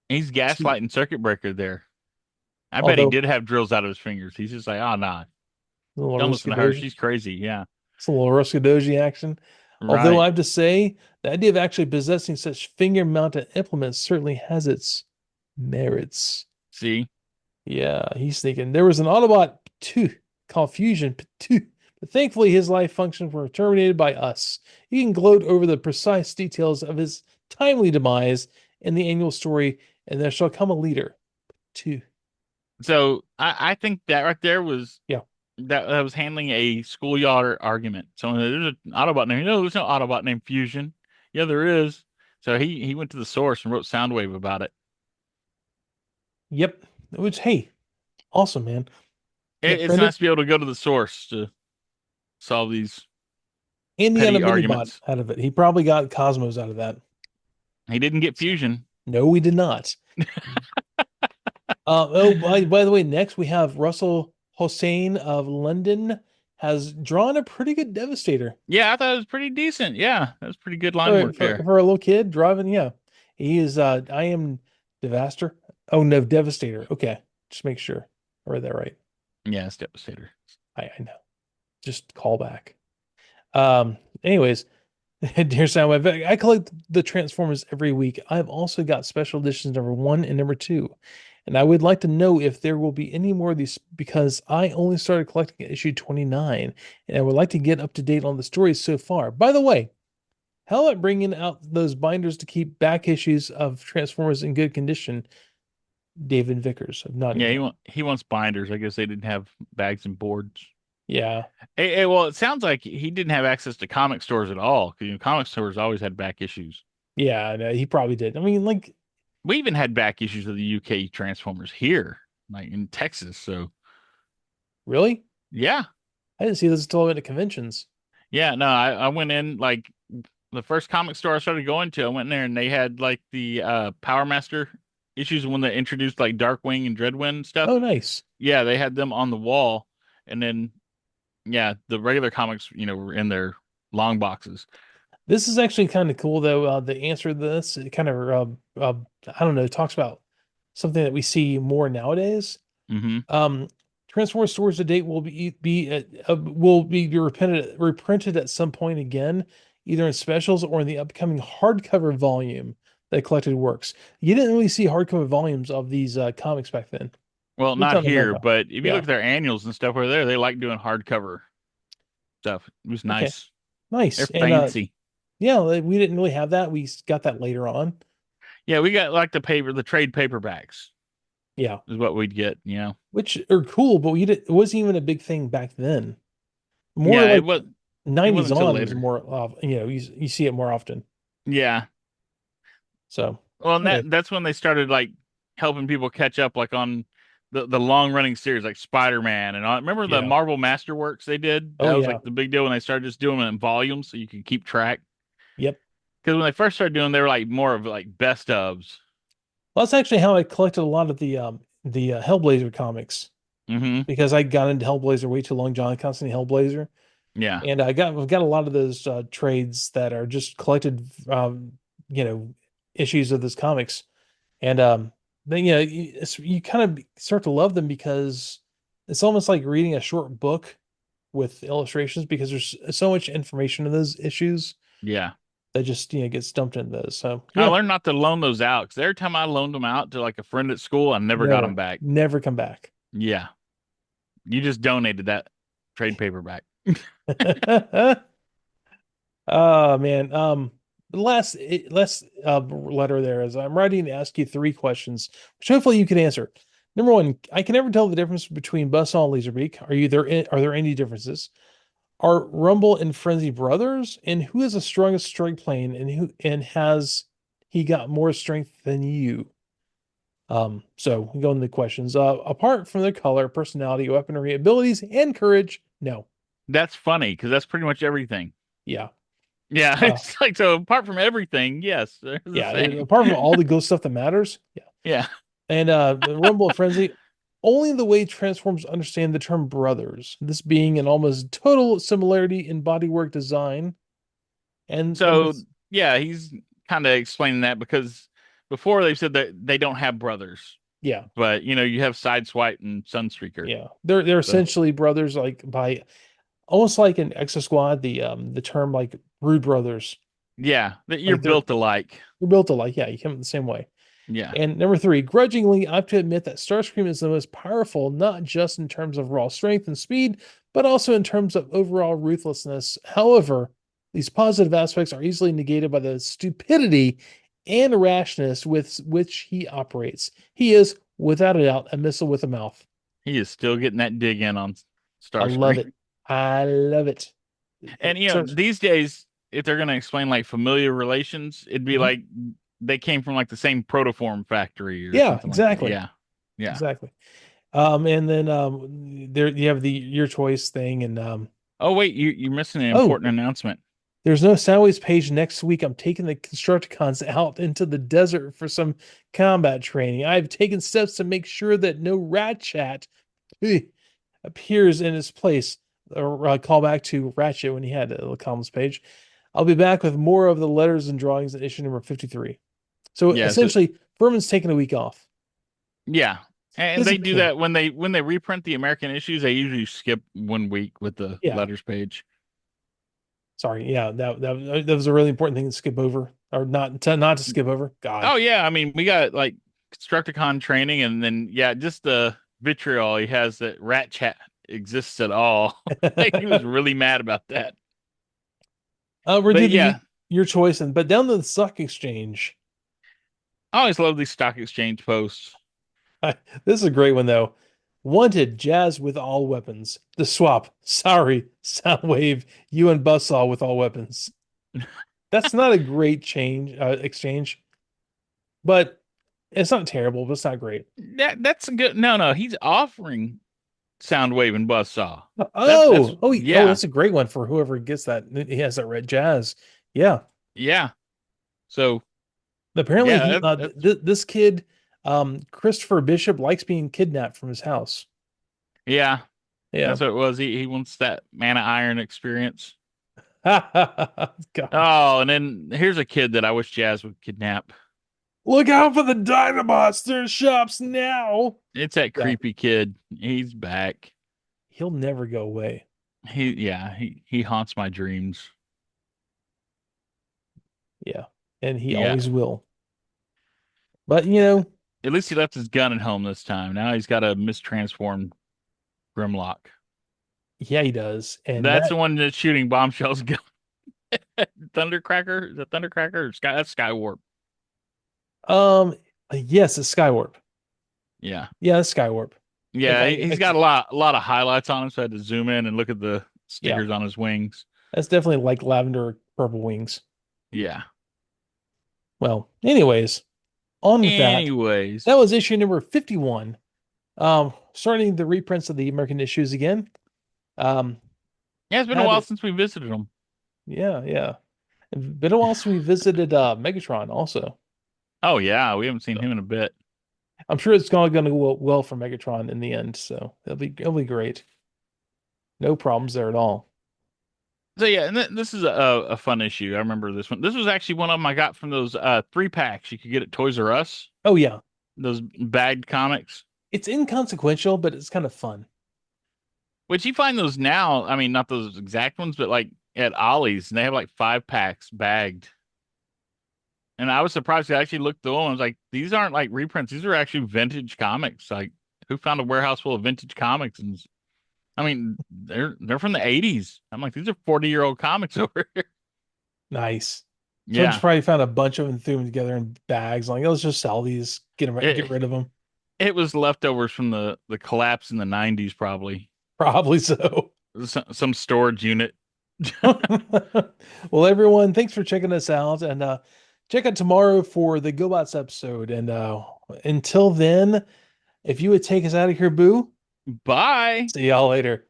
[SPEAKER 3] He's gaslighting Circuit Breaker there. I bet he
[SPEAKER 2] Although
[SPEAKER 3] did have drills out of his fingers. He's just like, oh, nah,
[SPEAKER 2] a little
[SPEAKER 3] don't listen to her.
[SPEAKER 2] Ruska
[SPEAKER 3] She's crazy. Yeah.
[SPEAKER 2] it's a little Ruska action. Although I
[SPEAKER 3] Right.
[SPEAKER 2] have to say, the idea of actually possessing such finger-mounted implements certainly has its merits.
[SPEAKER 3] See?
[SPEAKER 2] Yeah, he's thinking there was an Autobot too called Fusion too, but thankfully his life functions were terminated by us. He can gloat over the precise details of his timely demise in the annual story, and there shall come a leader too.
[SPEAKER 3] So I think that right there was
[SPEAKER 2] Yeah.
[SPEAKER 3] that was handling a schoolyard argument. So there's an Autobot name. No, there's no Autobot named Fusion. Yeah, there is. So he went to the source and wrote Soundwave about it.
[SPEAKER 2] Yep. Which hey, awesome man. Get
[SPEAKER 3] It's
[SPEAKER 2] credit
[SPEAKER 3] nice to be able to go to the source to solve these
[SPEAKER 2] and he got a
[SPEAKER 3] petty
[SPEAKER 2] mini bot
[SPEAKER 3] arguments.
[SPEAKER 2] out of it. He probably got Cosmos out of that.
[SPEAKER 3] He didn't get Fusion.
[SPEAKER 2] No, we did not. By the way, next we have Russell Hossein of London has drawn a pretty good Devastator.
[SPEAKER 3] Yeah, I thought it was pretty decent. Yeah, that was pretty good line
[SPEAKER 2] For,
[SPEAKER 3] work
[SPEAKER 2] for,
[SPEAKER 3] there.
[SPEAKER 2] for a little kid driving, yeah. He is I am Devastator. Oh no, Devastator. Okay. Just make sure. I read that right.
[SPEAKER 3] Yeah, it's Devastator.
[SPEAKER 2] I know. Just call back. Anyways, dear Soundwave, I collect the Transformers every week. I've also got special editions number 1 and number 2. And I would like to know if there will be any more of these because I only started collecting at issue 29 and I would like to get up to date on the stories so far. By the way, how about bringing out those binders to keep back issues of Transformers in good condition? David Vickers of
[SPEAKER 3] Yeah,
[SPEAKER 2] Nottingham.
[SPEAKER 3] he wants binders. I guess they didn't have bags and boards.
[SPEAKER 2] Yeah.
[SPEAKER 3] Well, it sounds like he didn't have access to comic stores at all because comic stores always had back issues.
[SPEAKER 2] Yeah, no, he probably did. I mean, like,
[SPEAKER 3] We even had back issues of the UK Transformers here, like in Texas. So
[SPEAKER 2] really?
[SPEAKER 3] yeah,
[SPEAKER 2] I didn't see this until I went to conventions.
[SPEAKER 3] yeah. No, I went in like the first comic store I started going to. I went in there and they had like the Power Master issues when they introduced like Darkwing and Dreadwind stuff.
[SPEAKER 2] Oh, nice.
[SPEAKER 3] Yeah, they had them on the wall, and then yeah, the regular comics, were in their long boxes.
[SPEAKER 2] This is actually kind of cool though. The answer to this, it kind of I don't know, talks about something that we see more nowadays.
[SPEAKER 3] Mm-hmm.
[SPEAKER 2] Um, Transformers Stories to date will be reprinted at some point again, either in specials or in the upcoming hardcover volume that collected works. You didn't really see hardcover volumes of these comics back then. At
[SPEAKER 3] Well,
[SPEAKER 2] least
[SPEAKER 3] not
[SPEAKER 2] not in
[SPEAKER 3] here,
[SPEAKER 2] America.
[SPEAKER 3] but if you look
[SPEAKER 2] Yeah.
[SPEAKER 3] at their annuals and stuff over there, they like doing hardcover stuff. It was
[SPEAKER 2] Okay.
[SPEAKER 3] nice. They're
[SPEAKER 2] Nice. And
[SPEAKER 3] fancy.
[SPEAKER 2] yeah, we didn't really have that. We got that later on.
[SPEAKER 3] Yeah, we got like the trade paperbacks
[SPEAKER 2] Yeah.
[SPEAKER 3] is what we'd get, you know.
[SPEAKER 2] Which are cool, but it wasn't even a big thing back then. More
[SPEAKER 3] Yeah,
[SPEAKER 2] like
[SPEAKER 3] it
[SPEAKER 2] 90s
[SPEAKER 3] wasn't until
[SPEAKER 2] on was
[SPEAKER 3] later.
[SPEAKER 2] more you see it more often.
[SPEAKER 3] Yeah.
[SPEAKER 2] So
[SPEAKER 3] Well, and
[SPEAKER 2] okay.
[SPEAKER 3] that's when they started like helping people catch up like on the long running series like Spider-Man and all. Remember the
[SPEAKER 2] Yeah.
[SPEAKER 3] Marvel Masterworks they did?
[SPEAKER 2] Oh
[SPEAKER 3] That was
[SPEAKER 2] yeah.
[SPEAKER 3] like the big deal when they started just doing them in volumes so you could keep track.
[SPEAKER 2] Yep.
[SPEAKER 3] Because when they first started doing, they were like more of like best ofs.
[SPEAKER 2] Well, that's actually how I collected a lot of the Hellblazer comics
[SPEAKER 3] Mm-hmm.
[SPEAKER 2] because I got into Hellblazer way too long, John Constantine Hellblazer,
[SPEAKER 3] Yeah.
[SPEAKER 2] and I've got a lot of those trades that are just collected you know issues of those comics, and then you kind of start to love them because it's almost like reading a short book with illustrations because there's so much information in those issues
[SPEAKER 3] Yeah.
[SPEAKER 2] that just gets dumped into those. So
[SPEAKER 3] I
[SPEAKER 2] yeah,
[SPEAKER 3] learned not to loan those out because every time I loaned them out to like a friend at school, I never got them back.
[SPEAKER 2] never come back.
[SPEAKER 3] Yeah. You just donated that trade paperback.
[SPEAKER 2] Oh man. The last letter there is I'm writing to ask you three questions, which hopefully you can answer. Number one, I can never tell the difference between Buzzsaw and Laserbeak. Are there any differences? Are Rumble and Frenzy brothers? And who has the strongest strike plane and has he got more strength than you? So we go into the questions. Apart from their color, personality, weaponry, abilities, and courage, no.
[SPEAKER 3] That's funny because that's pretty much everything.
[SPEAKER 2] Yeah.
[SPEAKER 3] Yeah.
[SPEAKER 2] Uh,
[SPEAKER 3] It's like, so apart from everything, yes, they're the
[SPEAKER 2] yeah,
[SPEAKER 3] same.
[SPEAKER 2] apart from all the ghost stuff that matters. Yeah.
[SPEAKER 3] Yeah.
[SPEAKER 2] And the Rumble and Frenzy, only the way Transformers understand the term brothers, this being an almost total similarity in bodywork design. And number
[SPEAKER 3] So, yeah, he's kind of explaining that because before they've said that they don't have brothers,
[SPEAKER 2] yeah,
[SPEAKER 3] but you have Sideswipe and Sunstreaker.
[SPEAKER 2] yeah. They're
[SPEAKER 3] So,
[SPEAKER 2] essentially brothers like by almost like in Exo Squad, the term like Rude Brothers.
[SPEAKER 3] yeah, that you're
[SPEAKER 2] Like
[SPEAKER 3] built alike.
[SPEAKER 2] they're built alike. Yeah, you come in the same way.
[SPEAKER 3] Yeah.
[SPEAKER 2] And number three, grudgingly, I have to admit that Starscream is the most powerful, not just in terms of raw strength and speed, but also in terms of overall ruthlessness. However, these positive aspects are easily negated by the stupidity and rashness with which he operates. He is, without a doubt, a missile with a mouth.
[SPEAKER 3] He is still getting that dig in on
[SPEAKER 2] I love
[SPEAKER 3] Starscream.
[SPEAKER 2] it. I love it.
[SPEAKER 3] And
[SPEAKER 2] So,
[SPEAKER 3] these days, if they're gonna explain like familiar relations, it'd be
[SPEAKER 2] mhm.
[SPEAKER 3] like they came from like the same protoform factory or
[SPEAKER 2] Yeah,
[SPEAKER 3] something like that.
[SPEAKER 2] exactly.
[SPEAKER 3] Yeah. Yeah.
[SPEAKER 2] Exactly. And then there you have the your choice thing, and
[SPEAKER 3] Oh wait, you're missing an
[SPEAKER 2] oh,
[SPEAKER 3] important announcement.
[SPEAKER 2] there's no Soundwaves page next week. I'm taking the Constructicons out into the desert for some combat training. I've taken steps to make sure that no rat chat appears in its place. Or call back to Ratchet when he had a comments page. I'll be back with more of the letters and drawings in issue number 53. So
[SPEAKER 3] Yeah, so
[SPEAKER 2] essentially, Furman's taking a week off.
[SPEAKER 3] yeah. And
[SPEAKER 2] This
[SPEAKER 3] they
[SPEAKER 2] is
[SPEAKER 3] do
[SPEAKER 2] cool.
[SPEAKER 3] that when they reprint the American issues, they usually skip 1 week with the
[SPEAKER 2] Yeah.
[SPEAKER 3] letters page.
[SPEAKER 2] Sorry, yeah, that was a really important thing to skip over, or not to skip over. God,
[SPEAKER 3] Oh yeah, I mean we got like Constructicon training and then yeah, just the vitriol he has that Rat Chat exists at all. Like, he was really mad about that.
[SPEAKER 2] we're
[SPEAKER 3] But
[SPEAKER 2] doing
[SPEAKER 3] yeah,
[SPEAKER 2] your choice, but down to the stock exchange.
[SPEAKER 3] I always love these stock exchange posts.
[SPEAKER 2] This is a great one though. Wanted Jazz with all weapons. The swap. Sorry, Soundwave. You and Buzzsaw with all weapons. That's not a great exchange, but it's not terrible, but it's not great.
[SPEAKER 3] That's a good. No, he's offering Soundwave and Buzzsaw. That's
[SPEAKER 2] That's a great one for whoever gets that. He has that red Jazz. Yeah.
[SPEAKER 3] yeah. So
[SPEAKER 2] Apparently,
[SPEAKER 3] yeah, that's
[SPEAKER 2] this kid, Christopher Bishop, likes being kidnapped from his house.
[SPEAKER 3] yeah.
[SPEAKER 2] Yeah.
[SPEAKER 3] That's what it was. He wants that mana iron experience.
[SPEAKER 2] God.
[SPEAKER 3] Oh, and then here's a kid that I wish Jazz would kidnap.
[SPEAKER 2] Look out for the Dinobots. There's shops now.
[SPEAKER 3] It's that
[SPEAKER 2] Yeah.
[SPEAKER 3] creepy kid. He's back.
[SPEAKER 2] He'll never go away.
[SPEAKER 3] He haunts my dreams.
[SPEAKER 2] Yeah. And he
[SPEAKER 3] Yeah.
[SPEAKER 2] always will. But, you know,
[SPEAKER 3] At least he left his gun at home this time. Now he's got a mistransformed Grimlock.
[SPEAKER 2] yeah, he does. And
[SPEAKER 3] That's the one that's shooting bombshells. Thundercracker? Is that Thundercracker? Or that's Skywarp.
[SPEAKER 2] yes, it's Skywarp.
[SPEAKER 3] Yeah.
[SPEAKER 2] Yeah, it's Skywarp.
[SPEAKER 3] Yeah, he's got a lot of highlights on him, so I had to zoom in and look at the stickers on his wings.
[SPEAKER 2] That's definitely like lavender purple wings.
[SPEAKER 3] Yeah.
[SPEAKER 2] Well, anyways, on with
[SPEAKER 3] Anyways.
[SPEAKER 2] that was issue number 51. Starting the reprints of the American issues again.
[SPEAKER 3] Yeah, it's been a while since we visited them.
[SPEAKER 2] Yeah. It's been a while since we visited Megatron also.
[SPEAKER 3] Oh yeah, we haven't seen him in a bit.
[SPEAKER 2] I'm sure it's going to go well for Megatron in the end, so it'll be great. No problems there at all.
[SPEAKER 3] So yeah, and this is a fun issue. I remember this one. This was actually one of them I got from those 3-packs you could get at Toys R Us.
[SPEAKER 2] Oh yeah,
[SPEAKER 3] Those bagged comics.
[SPEAKER 2] it's inconsequential, but it's kind of fun.
[SPEAKER 3] Which you find those now. I mean, not those exact ones, but like at Ollie's, and they have like 5-packs bagged. And I was surprised. I actually looked through them. I was like, these aren't like reprints. These are actually vintage comics. Like, who found a warehouse full of vintage comics? And I mean, they're from the 80s. I'm like, these are 40-year-old comics over here.
[SPEAKER 2] Nice.
[SPEAKER 3] Yeah.
[SPEAKER 2] Someone just probably found a bunch of them, threw them together in bags. Like, let's just sell these, get rid of them.
[SPEAKER 3] It was leftovers from the collapse in the 90s, probably.
[SPEAKER 2] Probably so.
[SPEAKER 3] Some storage unit.
[SPEAKER 2] Well, everyone, thanks for checking us out, and check out tomorrow for the GoBots episode. And until then, if you would take us out of here, Boo.
[SPEAKER 3] Bye.
[SPEAKER 2] See y'all later.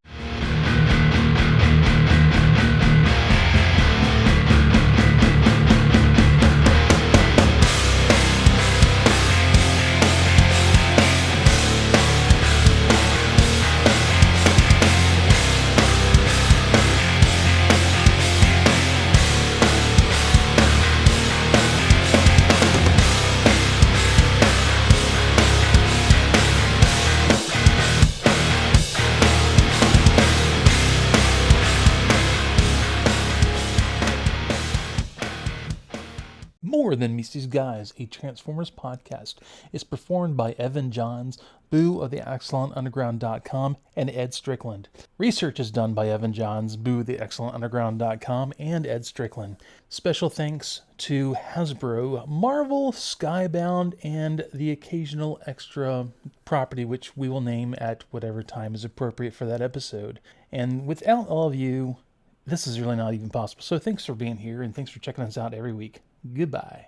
[SPEAKER 2] More Than Meets These Guys, a Transformers podcast, is performed by Evan Johns, Boo of the ExcellentUnderground.com, and Ed Strickland. Research is done by Evan Johns, Boo of the ExcellentUnderground.com, and Ed Strickland. Special thanks to Hasbro, Marvel, Skybound, and the occasional extra property, which we will name at whatever time is appropriate for that episode. And without all of you, this is really not even possible. So thanks for being here, and thanks for checking us out every week. Goodbye.